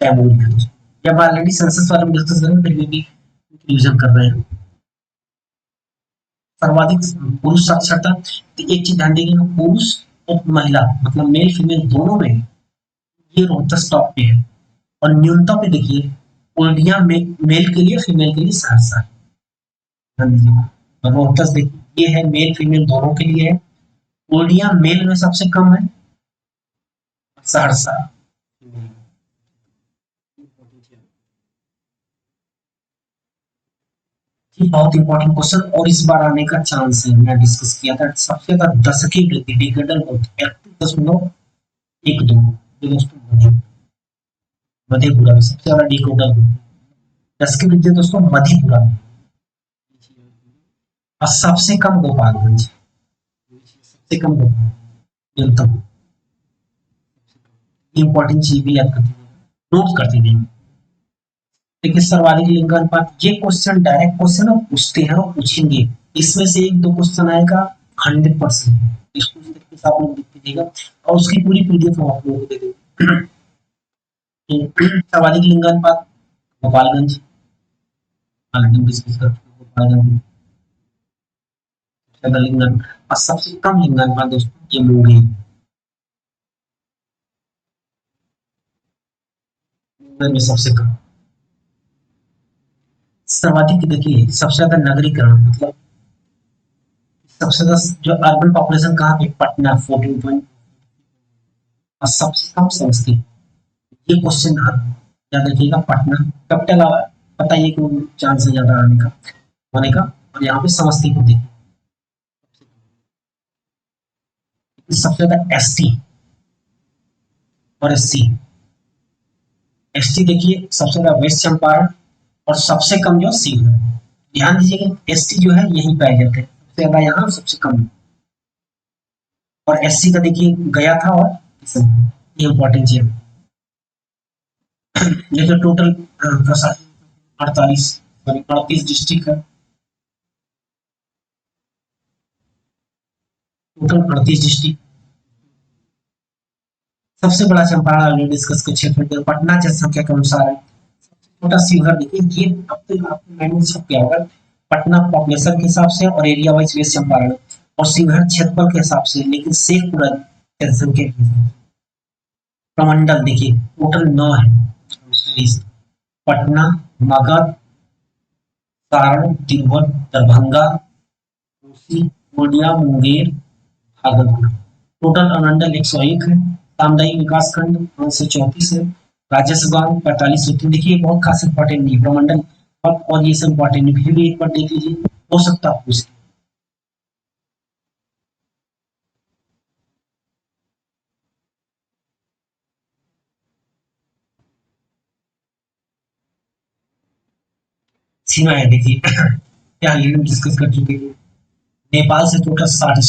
कैमूर है दोस्तों। जब ऑलरेडी सेंसस वाले में डिस्कस करें फिर भी रिवीजन कर रहे हैं। सर्वाधिक पुरुष साक्षरता, तो एक चीज ध्यान देंगे पुरुष और महिला मतलब मेल फीमेल दोनों में ये रोहतक टॉप पे है, और न्यूनतम पे देखिए पूर्णिया में मेल के लिए फीमेल के लिए सहरसा। और रोहतक देखिए ये है मेल फीमेल दोनों के लिए है, पूर्णिया मेल में सबसे कम है, सहरसा। ये बहुत इंपॉर्टेंट क्वेश्चन और इस बार आने का चांस है, मैं डिस्कस किया था। सबसे ज्यादा दशकीय वृद्धि डिकेडल ग्रोथ 31.12 दोस्तों मधेपुरा में सबसे ज्यादा डिकेडल ग्रोथ। दशकीय वृद्धि दोस्तों मधेपुरा में, और सबसे कम गोपालगंज, सबसे कम न्यूनतम। इंपॉर्टेंट चीज भी याद करते नोट करते नहीं। देखिए सर्वाधिक लिंग अनुपात, ये क्वेश्चन डायरेक्ट क्वेश्चन हम पूछते हैं और पूछेंगे, इसमें से एक दो क्वेश्चन आएगा 100%, इसको इस तरीके से आप लोग लिख दीजिएगा और उसकी पूरी पीडीएफ हम आप लोगों को दे देंगे। सर्वाधिक लिंग अनुपात गोपालगंज, ऑलरेडी डिस्कस कर चुके हैं, गोपालगंज ज्यादा लिंग अनुपात, और सबसे कम लिंग अनुपात दोस्तों ये मुंगेर, मुंगेर में सबसे कम। सर्वाधिक देखिए सबसे ज्यादा नगरीकरण, मतलब सबसे ज्यादा जो अर्बन पॉपुलेशन कहाँ पे, पटना 14 और सबसे कम समस्तीपुर। ये क्वेश्चन याद रखिएगा, पटना कैपिटल बताइए कि चांस है ज्यादा आने का, होने का, और यहाँ पे समस्तीपुर देखिए सबसे ज्यादा एसटी और एससी। एसटी देखिए सबसे ज्यादा वेस्ट चंपारण और सबसे कम जो शिवहर। ध्यान दीजिएगा एसटी जो है यही पाए जाते हैं सबसे ज्यादा यहाँ, सबसे कम। और एससी का देखिए गया था और ये इंपॉर्टेंट चीज है। देखिए टोटल प्रशासन 38 डिस्ट्रिक्ट है, टोटल 38 डिस्ट्रिक्ट। सबसे बड़ा चंपारण ऑलरेडी डिस्कस के क्षेत्र पटना जनसंख्या के अनुसार है, छोटा शिवहर। देखिए ये अब तो आपको माइंड में सब क्या होगा, पटना पॉपुलेशन के हिसाब से और एरिया वाइज वेस्ट चंपारण, और शिवहर क्षेत्रफल के हिसाब से, लेकिन शेखपुरा जनसंख्या के हिसाब से। प्रमंडल देखिए टोटल 9 है, पटना, मगध, सारण, तिरहुत, दरभंगा, कोसी, पूर्णिया, मुंगेर, भागलपुर। टोटल अनुमंडल 101 है, सामुदायिक विकास खंड 534 है, राजस्व गांव 45 होते हैं। देखिए बहुत खास इंपॉर्टेंट नहीं प्रमंडल और ये सब इंपॉर्टेंट नहीं, फिर भी एक बार देख लीजिए, हो सकता है पूछ। सीमा है देखिए क्या ये डिस्कस कर चुके हैं। नेपाल से टोटल 7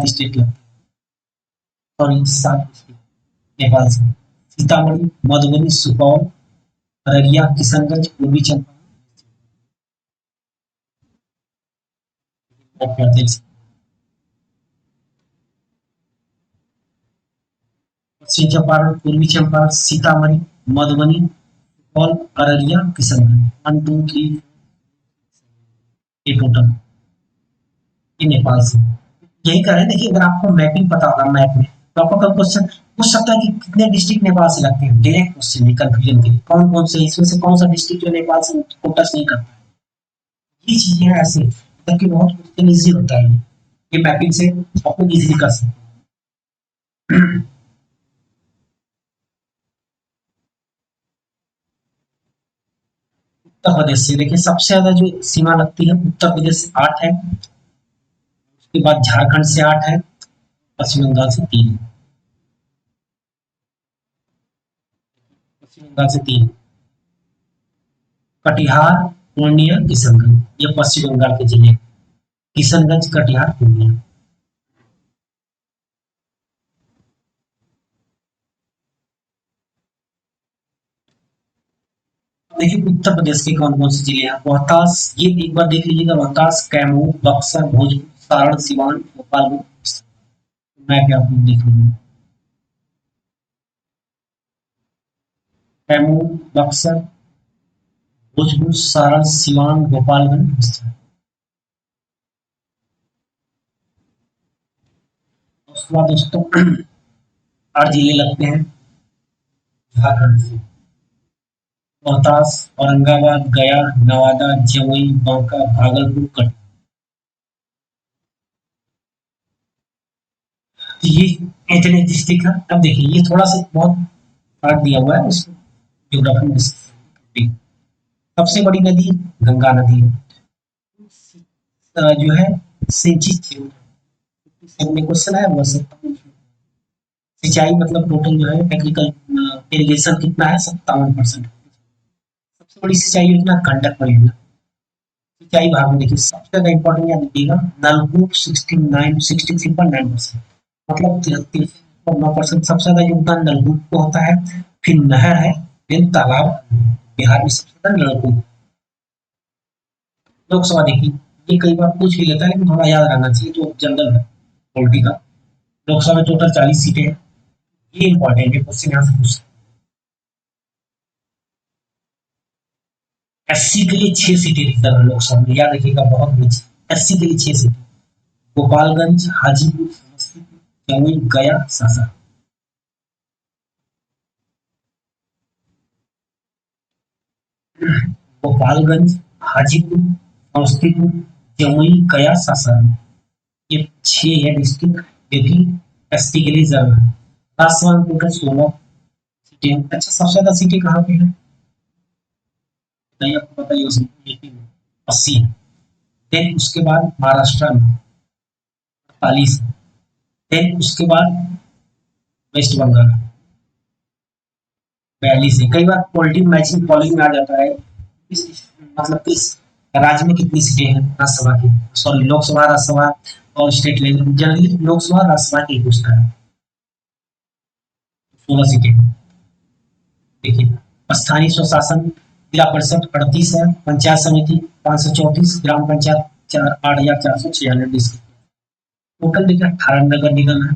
स्टेट लगते हैं, सॉरी 7 स्टेट नेपाल से। सीतामढ़ी, मधुबनी, सुपौल, अररिया, किशनगंज, पूर्वी चंपारण, पश्चिम चंपारण, पूर्वी चंपारण, सीतामढ़ी, मधुबनी, सुपौल, अररिया, किशनगंज। 1 2 3 ये टोटल ये नेपाल से। यही कह रहे हैं, देखिए अगर आपको मैपिंग पता होगा मैप में, तो आपको कब क्वेश्चन पूछ सकता है कि कितने डिस्ट्रिक्ट नेपाल से लगते हैं, डायरेक्ट क्वेश्चन नहीं, कंफ्यूजन के लिए कौन कौन से इसमें से कौन सा डिस्ट्रिक्ट जो नेपाल से को टच नहीं करता है। ये चीजें हैं ऐसे, ताकि बहुत क्वेश्चन ईजी होता है, ये मैपिंग से आपको इजीली कर सकते हैं। उत्तर प्रदेश से देखिए सबसे ज्यादा जो सीमा लगती है उत्तर प्रदेश से 8 है, उसके बाद झारखंड से 8 है, पश्चिम बंगाल से 3 है, पश्चिम बंगाल से 3, कटिहार, पूर्णिया, किशनगंज, ये पश्चिम बंगाल के जिले, किशनगंज, कटिहार, पूर्णिया। देखिए उत्तर प्रदेश के कौन कौन से जिले हैं, रोहतास, ये एक बार देख लीजिएगा, रोहतास, कैमूर, बक्सर, भोजपुर, सारण, सिवान, गोपालगंज। मैं भी आप लोग देख लीजिए, कैमूर, बक्सर, भोजपुर, सारण, सिवान, गोपालगंज। उसके बाद दोस्तों 8 जिले लगते हैं झारखंड से, रोहतास, औरंगाबाद, गया, नवादा, जमुई, बांका, भागलपुर, कटनी। तो ये इतने डिस्ट्रिक्ट है। अब देखिए ये थोड़ा सा बहुत पार्ट दिया हुआ है उसको ज्योग्राफी में। सबसे बड़ी नदी गंगा नदी है, जो है सिंचित क्षेत्र में क्वेश्चन है वो सब। सिंचाई मतलब टोटल जो है टेक्निकल इरिगेशन कितना है 57%। सबसे बड़ी सिंचाई योजना गंडक परियोजना। सिंचाई भाग में देखिए सबसे ज्यादा इंपॉर्टेंट याद रखिएगा, नलकूप 63.9%, मतलब 93.9% सबसे ज्यादा योगदान नलकूप को होता है, फिर नहर है, फिर तालाब, बिहार में सबसे ज्यादा लड़कों की। लोकसभा देखिए, ये कई बार पूछ भी लेता है लेकिन थोड़ा याद रहना चाहिए, तो जनरल है पॉलिटी का। लोकसभा में टोटल 40 सीटें हैं। ये इंपॉर्टेंट है, क्वेश्चन यहाँ से पूछ। एससी के लिए 6 सीटें रिजर्व है लोकसभा में, याद रखिएगा, बहुत नीचे। एससी के लिए 6 सीटें। गोपालगंज, हाजीपुर, समस्तीपुर, जमुई, गया, सासाराम। गोपालगंज, हाजीपुर, समस्तीपुर, जमुई, गया, सासाराम। ये 6 है डिस्ट्रिक्ट जो कि एसटी के लिए रिजर्व है। राजस्थान में टोटल 16 सीटें। अच्छा, सबसे ज्यादा सीटें कहाँ पे है नहीं आपको पता ही हो सकता है, यूपी में 80 है। देन उसके बाद महाराष्ट्र में 48 है। देन उसके बाद वेस्ट बंगाल 42 है। कई बार पॉलिटी मैचिंग कॉलेज में आ जाता है, मतलब किस राज्य में कितनी सीटें हैं राज्यसभा की, सॉरी लोकसभा, राज्यसभा और state level. Generally Lok Sabha Rajya Sabha की पूछता है। 16 सीटें। देखिए, स्थानीय स्वशासन जिला परिषद 38 है, पंचायत समिति 534, ग्राम पंचायत 8,496। टोटल देखिए 18 नगर निगम है।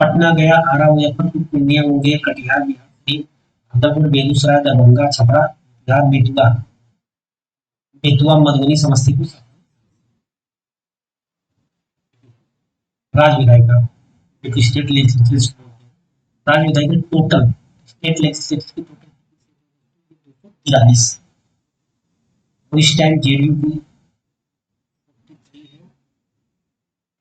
पटना, गया, आरा, मुजफ्फरपुर, पूर्णिया, मुंगेर, कटिहार, बिहार, भागलपुर, बेगूसराय, दरभंगा, छपरा बिहार, बेतुआ, मधुबनी, समस्तीपुर। राज्य विधायिका जो कि स्टेट लेजिस्लेटिव, राज्य विधायिका टोटल स्टेट लेजिस्लेटिव की टोटल 43। तो इस टाइम जेडीयू की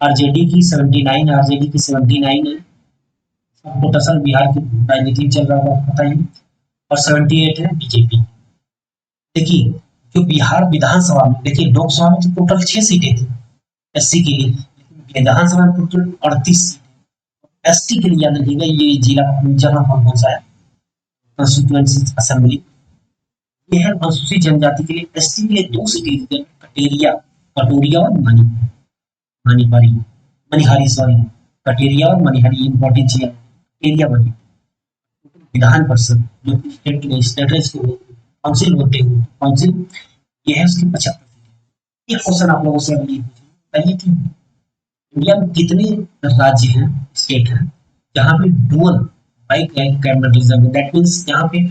आरजेडी की 79, आरजेडी की 79 है। सबको टसल बिहार की राजनीति चल रहा होगा पता ही। और 78 है बीजेपी। देखिए, जो बिहार विधानसभा में, देखिए लोकसभा में तो टोटल 6 सीटें थी एससी के लिए, लेकिन विधानसभा में टोटल 38 सीटें एसटी के लिए। याद रखिएगा, ये जिला जगह कौन सा है, कंस्टिट्यूएंसी असेंबली, ये है अनुसूचित जनजाति के लिए। एसटी के लिए 2 सीटें, कटेरिया, कटोरिया और मणिहारी, मणिहारी सॉरी, कटेरिया और मणिहारी, इंपॉर्टेंट चीज है। एरिया बनी विधान परिषद जो स्टेट लेजिस्लेटिव काउंसिल होते हैं, काउंसिल ये है उसकी 75 सीटें। ये क्वेश्चन आप लोगों से अभी बताइए कि इंडिया में कितने राज्य हैं, स्टेट हैं, जहाँ पे dual by cabinet, that means यहाँ पे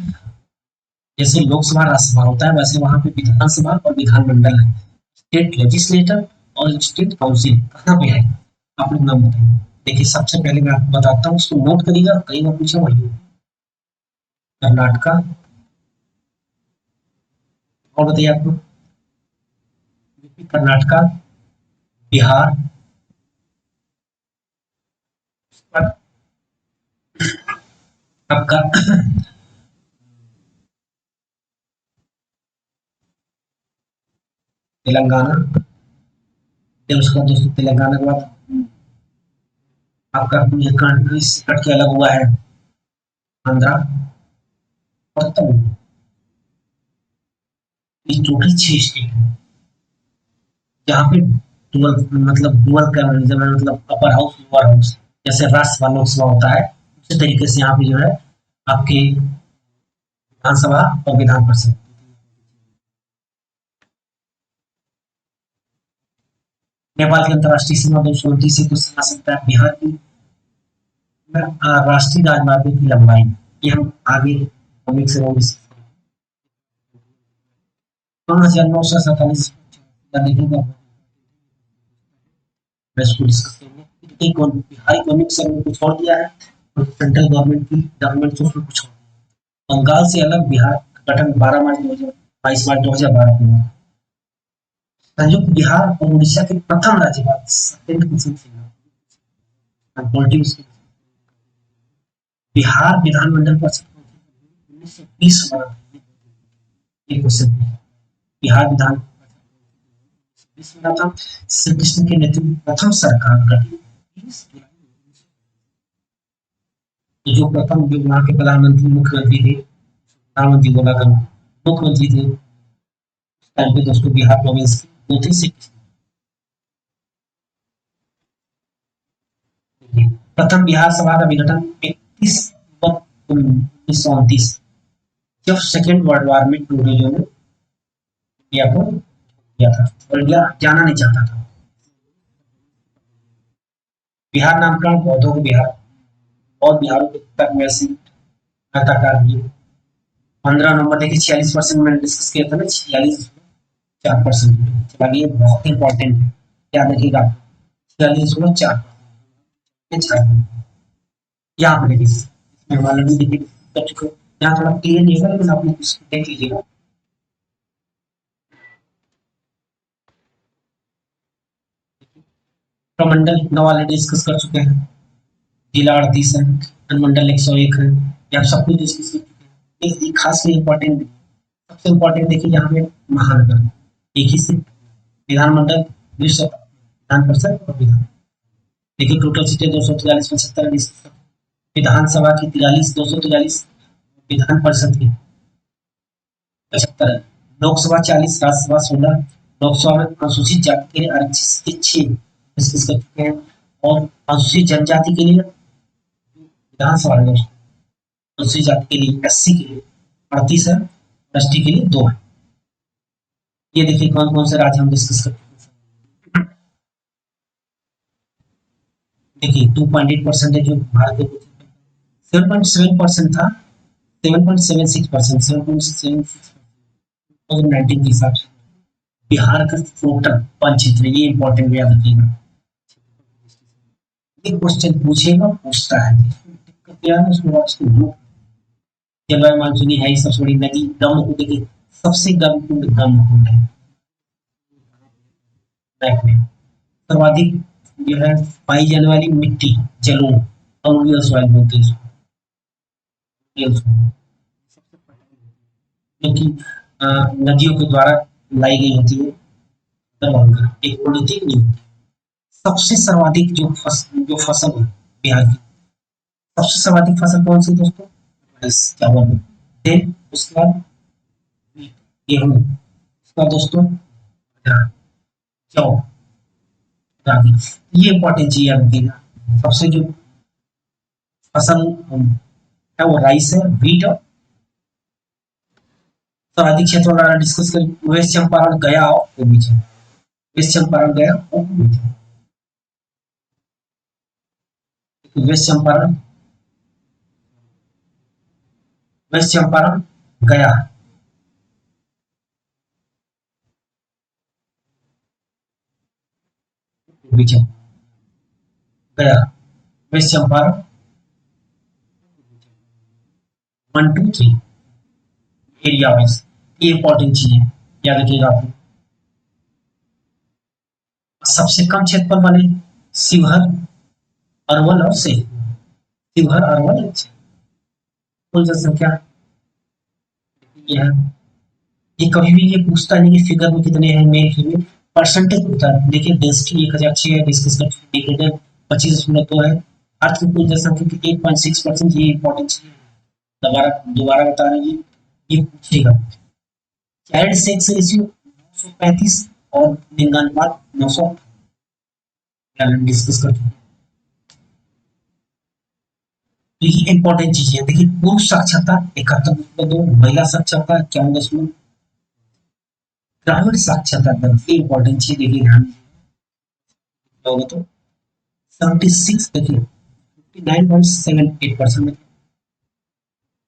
जैसे लोकसभा राज्यसभा होता है वैसे वहां पे विधानसभा और विधानमंडल है। स्टेट लेजिस्लेटर और स्टेट काउंसिल कहाँ पे है, आप लोग नाम बताइए। देखिए, सबसे पहले मैं आपको बताता हूँ, उसको नोट करिएगा, कई बार पूछा वही। कर्नाटका, और बताइए आपको, यूपी, कर्नाटका, बिहार, आपका तेलंगाना। फिर उसके बाद दोस्तों तेलंगाना के बाद आपका ये कंट्री से कट के अलग हुआ है आंध्रा और तमिलनाडु। ये टोटल 6 स्टेट है जहाँ पे डुअल, मतलब डुअल कैबिनेट, मतलब अपर हाउस लोअर हाउस, जैसे राज्यसभा लोकसभा होता है उसी तरीके से यहाँ पे जो है आपके विधानसभा और विधान परिषद। नेपाल की अंतर्राष्ट्रीय सीमा 229 से क्वेश्चन आ सकता है। बिहार की राष्ट्रीय राजमार्गों की लंबाई, ये हम आगे कॉमिक से 9,947 लिखेंगे, इसको डिस्कस करेंगे। बिहार इकोनॉमिक सर्वे कुछ और दिया है और सेंट्रल गवर्नमेंट की डॉक्यूमेंट को कुछ और। बंगाल से अलग बिहार का गठन 12 मार्च 2022 मार्च 2012 को हुआ। संयुक्त बिहार और उड़ीसा के प्रथम राज्यपाल सत्येंद्र कुसुम सिन्हा। पॉलिटिक्स, बिहार विधानमंडल पर 1920 बना था। ये क्वेश्चन बिहार विधान बना था। श्री कृष्ण के नेतृत्व में प्रथम सरकार गठित। जो प्रथम जो वहाँ के प्रधानमंत्री मुख्यमंत्री थे, प्रधानमंत्री बोला था, मुख्यमंत्री थे टाइम पे दोस्तों बिहार प्रोविंस के वो थे श्री कृष्ण। प्रथम बिहार सभा का विघटन 31 अक्टूबर 1929 जब सेकेंड वर्ल्ड वॉर में टूरिज्म ने इंडिया को किया था और इंडिया जाना नहीं चाहता था। बिहार नामकरण बौद्धों को बिहार और बिहारों के तक में से आयताकार भी 15 नंबर देखिए 46% मैंने डिस्कस किया था ना 46.4%। चलिए बहुत इंपॉर्टेंट है, याद रखिएगा 46.4 यहाँ पर देखिए इसमें हमारा भी देखिए कर चुके हो। यहाँ थोड़ा क्लियर नहीं होगा लेकिन आप लोग इसको देख लीजिएगा। प्रमंडल नौ ऑलरेडी डिस्कस कर चुके हैं, जिला 38 है, अनुमंडल 101 है, ये आप सब कुछ डिस्कस कर चुके हैं। एक खास में इंपॉर्टेंट, सबसे इंपॉर्टेंट देखिए यहाँ पे महानगर एक ही से, विधानमंडल 200, विधान परिषद और विधान देखिए टोटल सीटें 243 75, विधानसभा की 43 243, विधान परिषद की 75, लोकसभा 40, राज्यसभा 16, लोकसभा में अनुसूचित जाति के लिए आरक्षित के 6 डिस्कस कर चुके हैं और अनुसूचित जनजाति के लिए विधानसभा में अनुसूचित जाति के लिए एससी के लिए 38 है, एसटी के लिए 2 है। ये देखिए कौन कौन से राज्य हम डिस्कस करते हैं। देखिए 2.8% है जो भारत के 7.7% था, 7.76%, 7.76 2019 के हिसाब से बिहार का टोटल पंचक्षेत्र, ये इंपॉर्टेंट याद रखिएगा। ये क्वेश्चन पूछेगा पूछता है, दिक्कत क्या है उसमें उसको ग्रुप जलवायु मानसूनी है, सबसे बड़ी नदी ब्रह्मपुत्र, देखिए सबसे गर्म कुंड ब्रह्मकुंड है, सर्वाधिक जो है पाई जाने वाली मिट्टी जलों अलूवियल सॉइल बोलते हैं इसको, जो कि नदियों के द्वारा लाई गई होती है, एक पॉलिथीन नहीं होती। सबसे सर्वाधिक जो फसल है बिहार की, सबसे सर्वाधिक फसल कौन सी दोस्तों? चावल। देन उसके बाद गेहूं, उसके बाद दोस्तों जौ, रागी। ये इंपॉर्टेंट चीज याद रखिएगा। सबसे जो फसल है वो राइस है, व्हीट और सर्वाधिक क्षेत्र वाला डिस्कस कर, वेस्ट चंपारण गया और पूर्वी चंपारण, वेस्ट चंपारण गया और पूर्वी चंपारण, वेस्ट चंपारण, वेस्ट चंपारण गया, पूर्वी चंपारण गया, वेस्ट चंपारण 1 2 3 एरिया वाइज। ये इंपॉर्टेंट चीज है, याद रखिएगा आप। सबसे कम क्षेत्रफल वाले शिवहर, अरवल और सेखपुर, शिवहर अरवल कुल जनसंख्या ये है। ये कभी भी ये पूछता नहीं कि फिगर में कितने हैं मेल फीमेल, परसेंटेज पूछता है। देखिए डेंसिटी 1006 है, डिस्कस कर चुके हैं, 25.2 है, अर्थ की कुल जनसंख्या की 8.6%। ये इंपॉर्टेंट चीज है, दोबारा दोबारा बता रहे हैं, ये पूछेगा। चाइल्ड सेक्स रेशियो 935 और लिंगानुपात 900 डिस्कस कर चुके हैं। ये इंपॉर्टेंट चीज है। देखिए पुरुष साक्षरता 71.2, महिला साक्षरता 51, ग्रामीण साक्षरता दर, ये इंपॉर्टेंट चीज देखिए ध्यान होगा तो 76 देखिए 59.78% में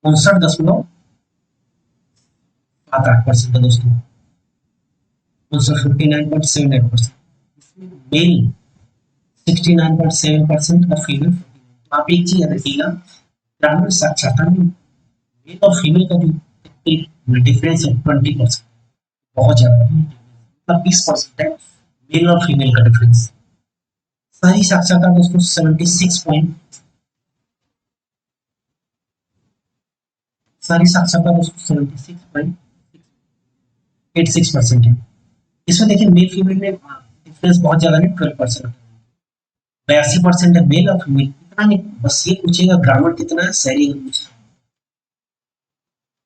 59.78% है दोस्तों, 59.78%। मेल 69.7% और फीमेल। आप एक चीज याद रखिएगा, ग्रामीण साक्षरता में मेल और फीमेल का जो डिफरेंस है 20%, बहुत ज्यादा, मतलब 20% है मेल और फीमेल का डिफरेंस। शहरी साक्षरता दोस्तों 76 पॉइंट, शहरी साक्षरता दोस्तों 76.86% है। इसमें देखिए मेल फीमेल में डिफरेंस बहुत ज्यादा नहीं, 12%, 82% है मेल और फीमेल। इतना नहीं, बस ये पूछेगा ग्रामीण कितना है, शहरी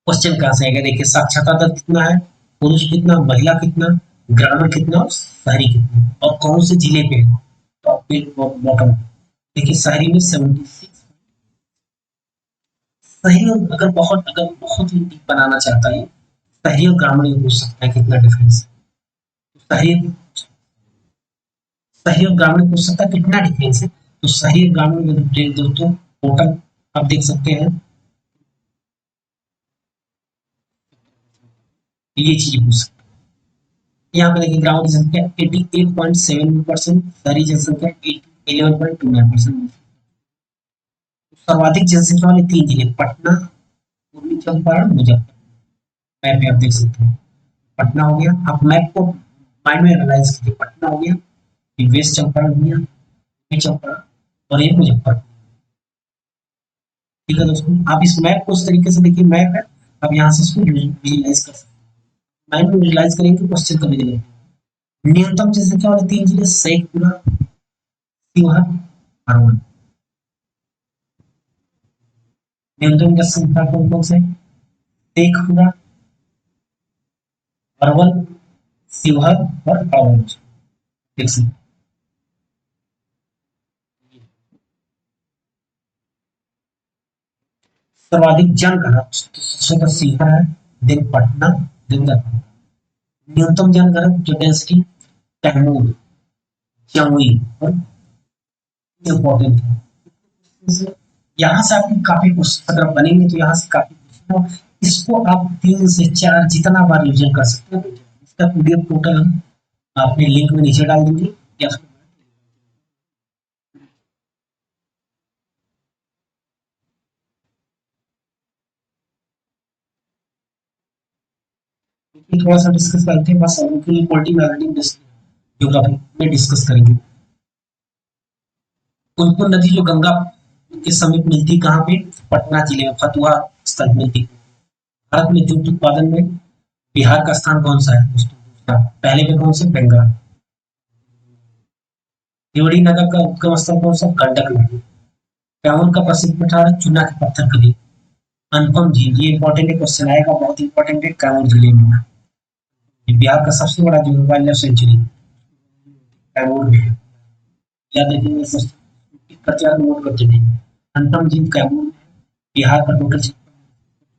क्वेश्चन कहां से आएगा। देखिए साक्षरता दर कितना है, पुरुष कितना, महिला कितना, ग्रामीण कितना और शहरी कितना, और कौन से जिले पे है, टॉप पे बॉटम। देखिए शहरी में शहरी अगर बहुत ही डीप बनाना चाहता है, शहरी और ग्रामीण में पूछ सकता है कितना डिफरेंस है। शहरी शहरी और ग्रामीण पूछ सकता है कितना डिफरेंस है। तो शहरी और ग्रामीण में दोस्तों टोटल आप देख सकते हैं, ये चीज पूछ सकते हैं। यहाँ पे देखिए ग्रामीण जनसंख्या 88.7%, शहरी जनसंख्या 11.29%। सर्वाधिक जनसंख्या वाले तीन जिले पटना, पूर्वी चंपारण, मुजफ्फरपुर। मैप में आप देख सकते हैं, पटना हो गया, आप मैप को माइंड में एनालाइज कीजिए। पटना हो गया, ये वेस्ट चंपारण हो गया, पूर्वी चंपारण, और ये मुजफ्फरपुर। ठीक है दोस्तों, आप इस मैप को उस तरीके से देखिए, मैप है, आप यहाँ से इसको विजुलाइज कर सकते हैं। माइंड में विजुलाइज करेंगे क्वेश्चन कभी नहीं। न्यूनतम जनसंख्या वाले तीन जिले शेखपुरा, शिवहर, अरवल। न्यूनतम जनसंख्या कौन कौन से? शेखपुरा, अरवल, शिवहर और अरवल। देख सकते हैं। सर्वाधिक जनघनत्व तो सबसे ऊपर शिवहर है, देन पटना, देन दरभंगा। न्यूनतम जनघनत्व जो डेंसिटी कैमूर, जमुई और इम्पोर्टेंट है। यहाँ से आपकी काफी क्वेश्चन अगर बनेंगे तो यहाँ से काफी क्वेश्चन, इसको आप 3 से 4 जितना बार रिविजन कर सकते हैं। इसका पीडीएफ टोटल हम अपने लिंक में नीचे डाल देंगे, या थोड़ा सा डिस्कस करते हैं, बस उनकी पॉलिटी ज्योग्राफी में डिस्कस करेंगे। पुनपुन नदी जो गंगा के समीप मिलती, कहाँ पे? पटना जिले में फतुहा स्थल मिलती। भारत में जूट उत्पादन में बिहार का स्थान कौन सा है दोस्तों? दूसरा। पहले पे कौन से? बंगाल। त्रिवेणी नगर का उद्गम स्थल कौन सा? गंडक नदी। कैमूर का प्रसिद्ध पठार है चूना के पत्थर कली। अनुपम झील, ये इंपॉर्टेंट क्वेश्चन आएगा, बहुत इंपॉर्टेंट है, कैमूर जिले में। ये बिहार का सबसे बड़ा जो वाइल्ड लाइफ सेंचुरी कैमूर में है। याद रखिएगा इस करके आप नोट करके देंगे। अनुपम झील कैमूर में, बिहार का टोटल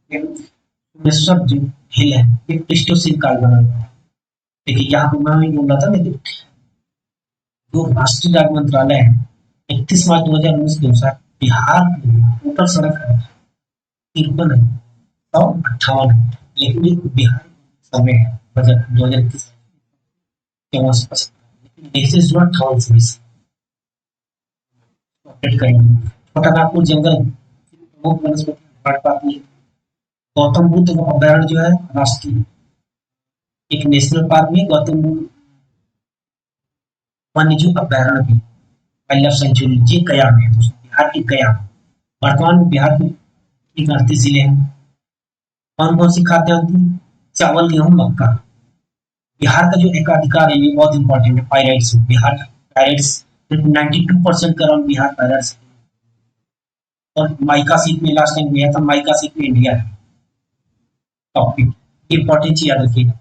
सोमेश्वर जो हिल है, ये प्लीस्टोसीन काल बना हुआ है। देखिए यहाँ पे मैं भी बोल रहा था, लेकिन जो राष्ट्रीय डाक मंत्रालय है, 31 मार्च 2019 के अनुसार बिहार में टोटल सड़क है 53,158 है। लेकिन ये बिहार सर्वे है बजट 2021 लेकिन देखिए जुड़ा 58 अपडेट करेंगे। छोटा नागपुर जंगल प्रमुख वनस्पति बाढ़ पाती है। गौतम बुद्ध अभयारण्य जो है राष्ट्रीय, एक नेशनल पार्क में गौतम बुद्ध वन्य जीव अभयारण्य भी, वाइल्ड लाइफ सेंचुरी, ये गया में है दोस्तों, बिहार की गया। वर्तमान में बिहार में 38 जिले हैं। कौन कौन सी खाद्य होती है? चावल, गेहूं, मक्का। बिहार का जो एकाधिकार है ये बहुत इंपॉर्टेंट है, पायराइट्स। बिहार पायराइट्स 92% का अराउंड बिहार पायराइट्स। और माइका सीट में लास्ट टाइम गया था, माइका सीट में इंडिया है टॉपिक, इंपॉर्टेंट चीज याद रखिएगा।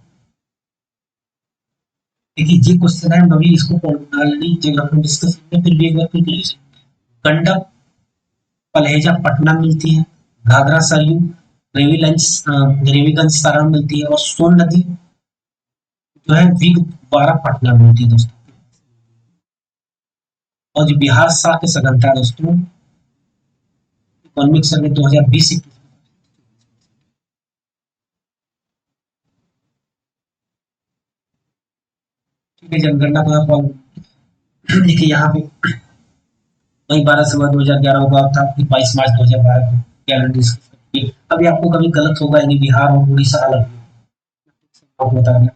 देखिए ये क्वेश्चन है, अभी इसको ऑलरेडी जगह पर डिस्कस किया, फिर भी एक बार फिर गंडक पलहेजा पटना मिलती है, घाघरा सरयू रेवीगंज सारण मिलती है, और सोन नदी जो है विग बारा पटना मिलती है दोस्तों। और जो बिहार साख सघनता है दोस्तों, इकोनॉमिक सर्वे 2020। ठीक है, जनगणना को देखिए यहाँ पे वही 12 सितंबर 2011 हुआ था, 22 मार्च 2012 को कैलेंडर डिस्कस करके। अभी आपको कभी गलत होगा, यानी बिहार और उड़ीसा अलग आपको बता दिया।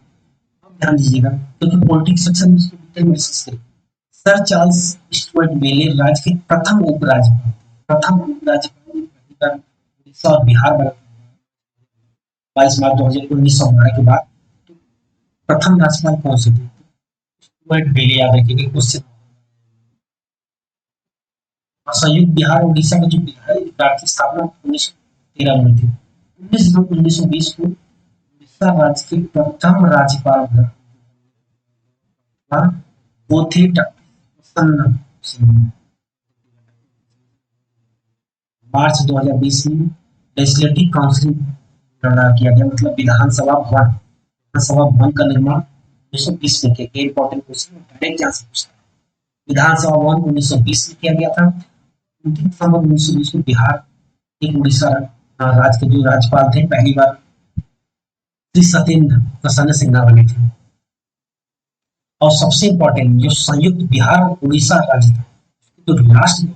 अब ध्यान दीजिएगा, क्योंकि पॉलिटिक्स सेक्शन में इसको डिटेल में डिस्कस करेंगे। सर चार्ल्स स्टुअर्ट बेले राज्य के प्रथम उपराज्यपाल, प्रथम उपराज्यपाल उड़ीसा और बिहार बना 22 मार्च 2019 के बाद। तो प्रथम राज्यपाल कौन से थे? स्टुअर्ट बेले, याद रखिएगा क्वेश्चन। और संयुक्त बिहार और उड़ीसा का जो बिहार राज्य की स्थापना 1913 में थी। 19 जून 1920 को उड़ीसा राज्य के प्रथम राज्यपाल वो थे प्रसन्न सिंह। मार्च 2020 में लेजिस्लेटिव काउंसिल किया गया, मतलब विधानसभा भवन का निर्माण 1920 में किया गया। इंपॉर्टेंट क्वेश्चन डायरेक्ट यहाँ से पूछता है। विधानसभा भवन 1920 में किया गया था। 29 दिसंबर 1920 में बिहार एक उड़ीसा राज्य के जो राज्यपाल थे पहली बार श्री सत्येंद्र प्रसन्न सिन्हा बने थे। और सबसे इंपॉर्टेंट जो संयुक्त बिहार और उड़ीसा राज्य था, जो राष्ट्र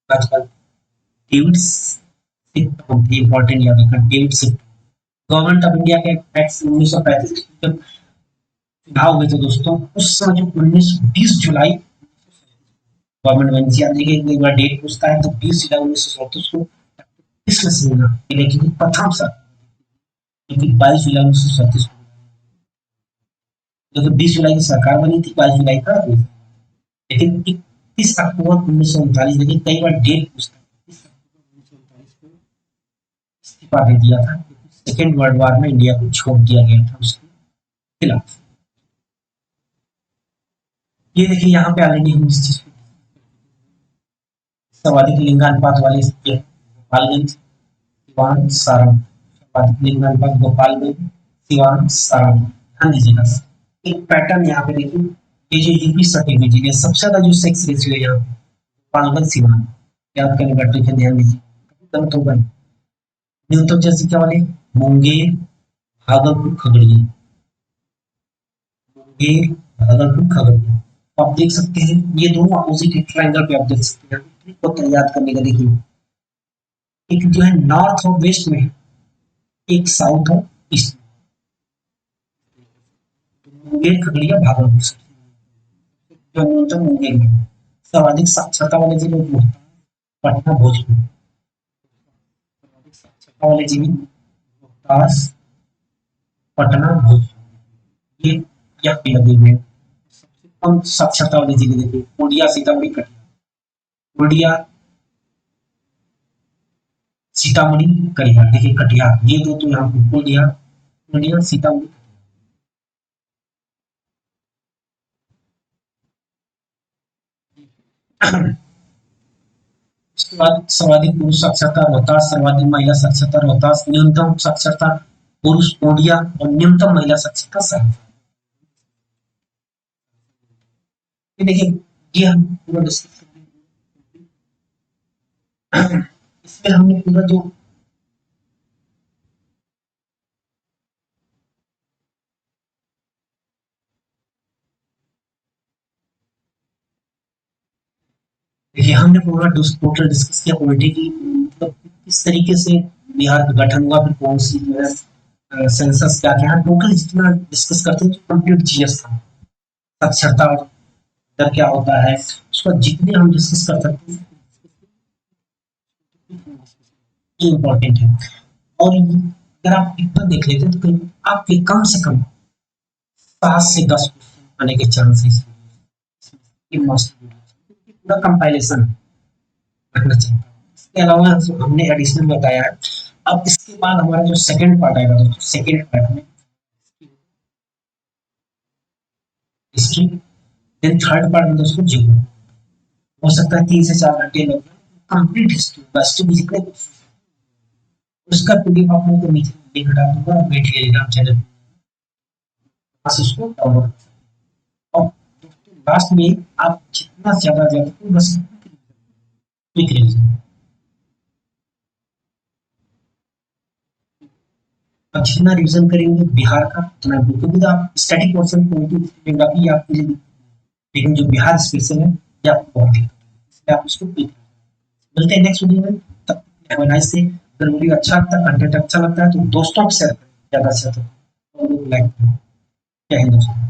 राज्यपाल डेविड सिक्टम थे, इंपॉर्टेंट याद रखना डेविड सिक्टम। गवर्नमेंट ऑफ इंडिया के एक्ट 1935 जब चुनाव हुए थे दोस्तों, उस समय जो 20 जुलाई गवर्नमेंट बनी थी। देखिए एक बार डेट पूछता है तो 20 जुलाई 1937 को कृष्ण सिन्हा लेकिन प्रथम सर, लेकिन 22 जुलाई 1937 को, लेकिन 20 जुलाई की सरकार बनी थी, 22 जुलाई का लेकिन 31 अक्टूबर 1939, लेकिन कई बार डेट पूछता है, 31 अक्टूबर 1939 को इस्तीफा दे दिया था। सेकेंड वर्ल्ड वॉर में इंडिया को छोड़ दिया गया था उसके खिलाफ। ये देखिए यहाँ पे ऑलरेडी हम इस चीज सर्वाधिक लिंगानुपात वाले गोपालगंज, सिवान, सारण। सर्वाधिक लिंगानुपात गोपालगंज, सिवान, सारण। ध्यान दीजिएगा एक पैटर्न यहाँ पे देखिए, ये जो यूपी सर्टिफिकेट है सबसे ज्यादा जो सेक्स रेशियो है यहाँ पे गोपालगंज, सिवान। याद करने का ट्रिक है, ध्यान दीजिए। गलत होगा न्यूनतम जनसंख्या वाले मुंगेर, भागलपुर, खगड़िया। मुंगेर, भागलपुर, खगड़िया। आप देख सकते हैं ये दोनों अपोजिट ट्रायंगल पे आप देख सकते हैं। ट्रिक को याद करने का देखिए, एक जो है नॉर्थ और वेस्ट में, एक साउथ और ईस्ट में। मुंगेर, खगड़िया, भागलपुर जो न्यूनतम मुंगेर में। सर्वाधिक साक्षरता वाले जिले पटना, भोजपुर। सर्वाधिक साक्षरता वाले जिले रोहतास, पटना, भोजपुर। ये यहाँ पे लगे हुए हैं। सबसे कम साक्षरता वाले जिले देखिए पूर्णिया, सीतामढ़ी, कटिहार। पूर्णिया, सीतामढ़ी, कटिहार। देखिए कटिहार, ये दो तो यहाँ पे पूर्णिया, सीतामढ़ी। उसके बाद सर्वाधिक पुरुष साक्षरता रोहतास, सर्वाधिक महिला साक्षरता रोहतास, न्यूनतम साक्षरता पुरुष पूर्णिया और न्यूनतम महिला साक्षरता सहरसा। ये देखिए ये हम पूरा डिस्कस इसमें हमने पूरा जो देखिए हमने पूरा टोटल डिस्कस किया पॉलिटी की, मतलब किस तरीके से बिहार का गठन हुआ, फिर कौन सी जो है सेंसस क्या क्या, टोटल जितना डिस्कस करते हैं कंप्लीट जीएस था। साक्षरता दर क्या होता है, उसका जितने हम डिस्कस कर सकते हैं ये इम्पोर्टेंट है। और अगर आप इतना देख लेते तो कहीं आपके कम से कम 7 से 10 क्वेश्चन आने के चांसेस पूरा कंपाइलेशन रखना चाहिए। इसके अलावा हमने एडिशनल बताया है। अब इसके बाद हमारा जो सेकंड पार्ट आएगा दोस्तों, सेकंड पार्ट में हिस्ट्री, देन थर्ड पार्ट में दोस्तों जियो। हो सकता है 3 से 4 घंटे लग कंप्लीट हिस्ट्री जितने उसका पीडीएफ आप लोगों को नीचे लिंक हटा दूंगा मेरे टेलीग्राम चैनल बस उसको डाउनलोड और दोस्तों लास्ट में आप जितना ज्यादा बस क्विक रिवीजन। अब जितना रिवीजन करेंगे बिहार का उतना, क्योंकि आप स्टैटिक पोर्शन ज्योग्राफी आपके लिए, लेकिन जो बिहार स्पेशल है ये आपको बहुत इसलिए आप उसको मिलते हैं नेक्स्ट वीडियो में। तब हैव अ नाइस डे। अगर वीडियो अच्छा लगता है, कंटेंट अच्छा लगता है तो दोस्तों को शेयर करें, ज़्यादा से ज़्यादा और लाइक करें। जय हिंद दोस्तों।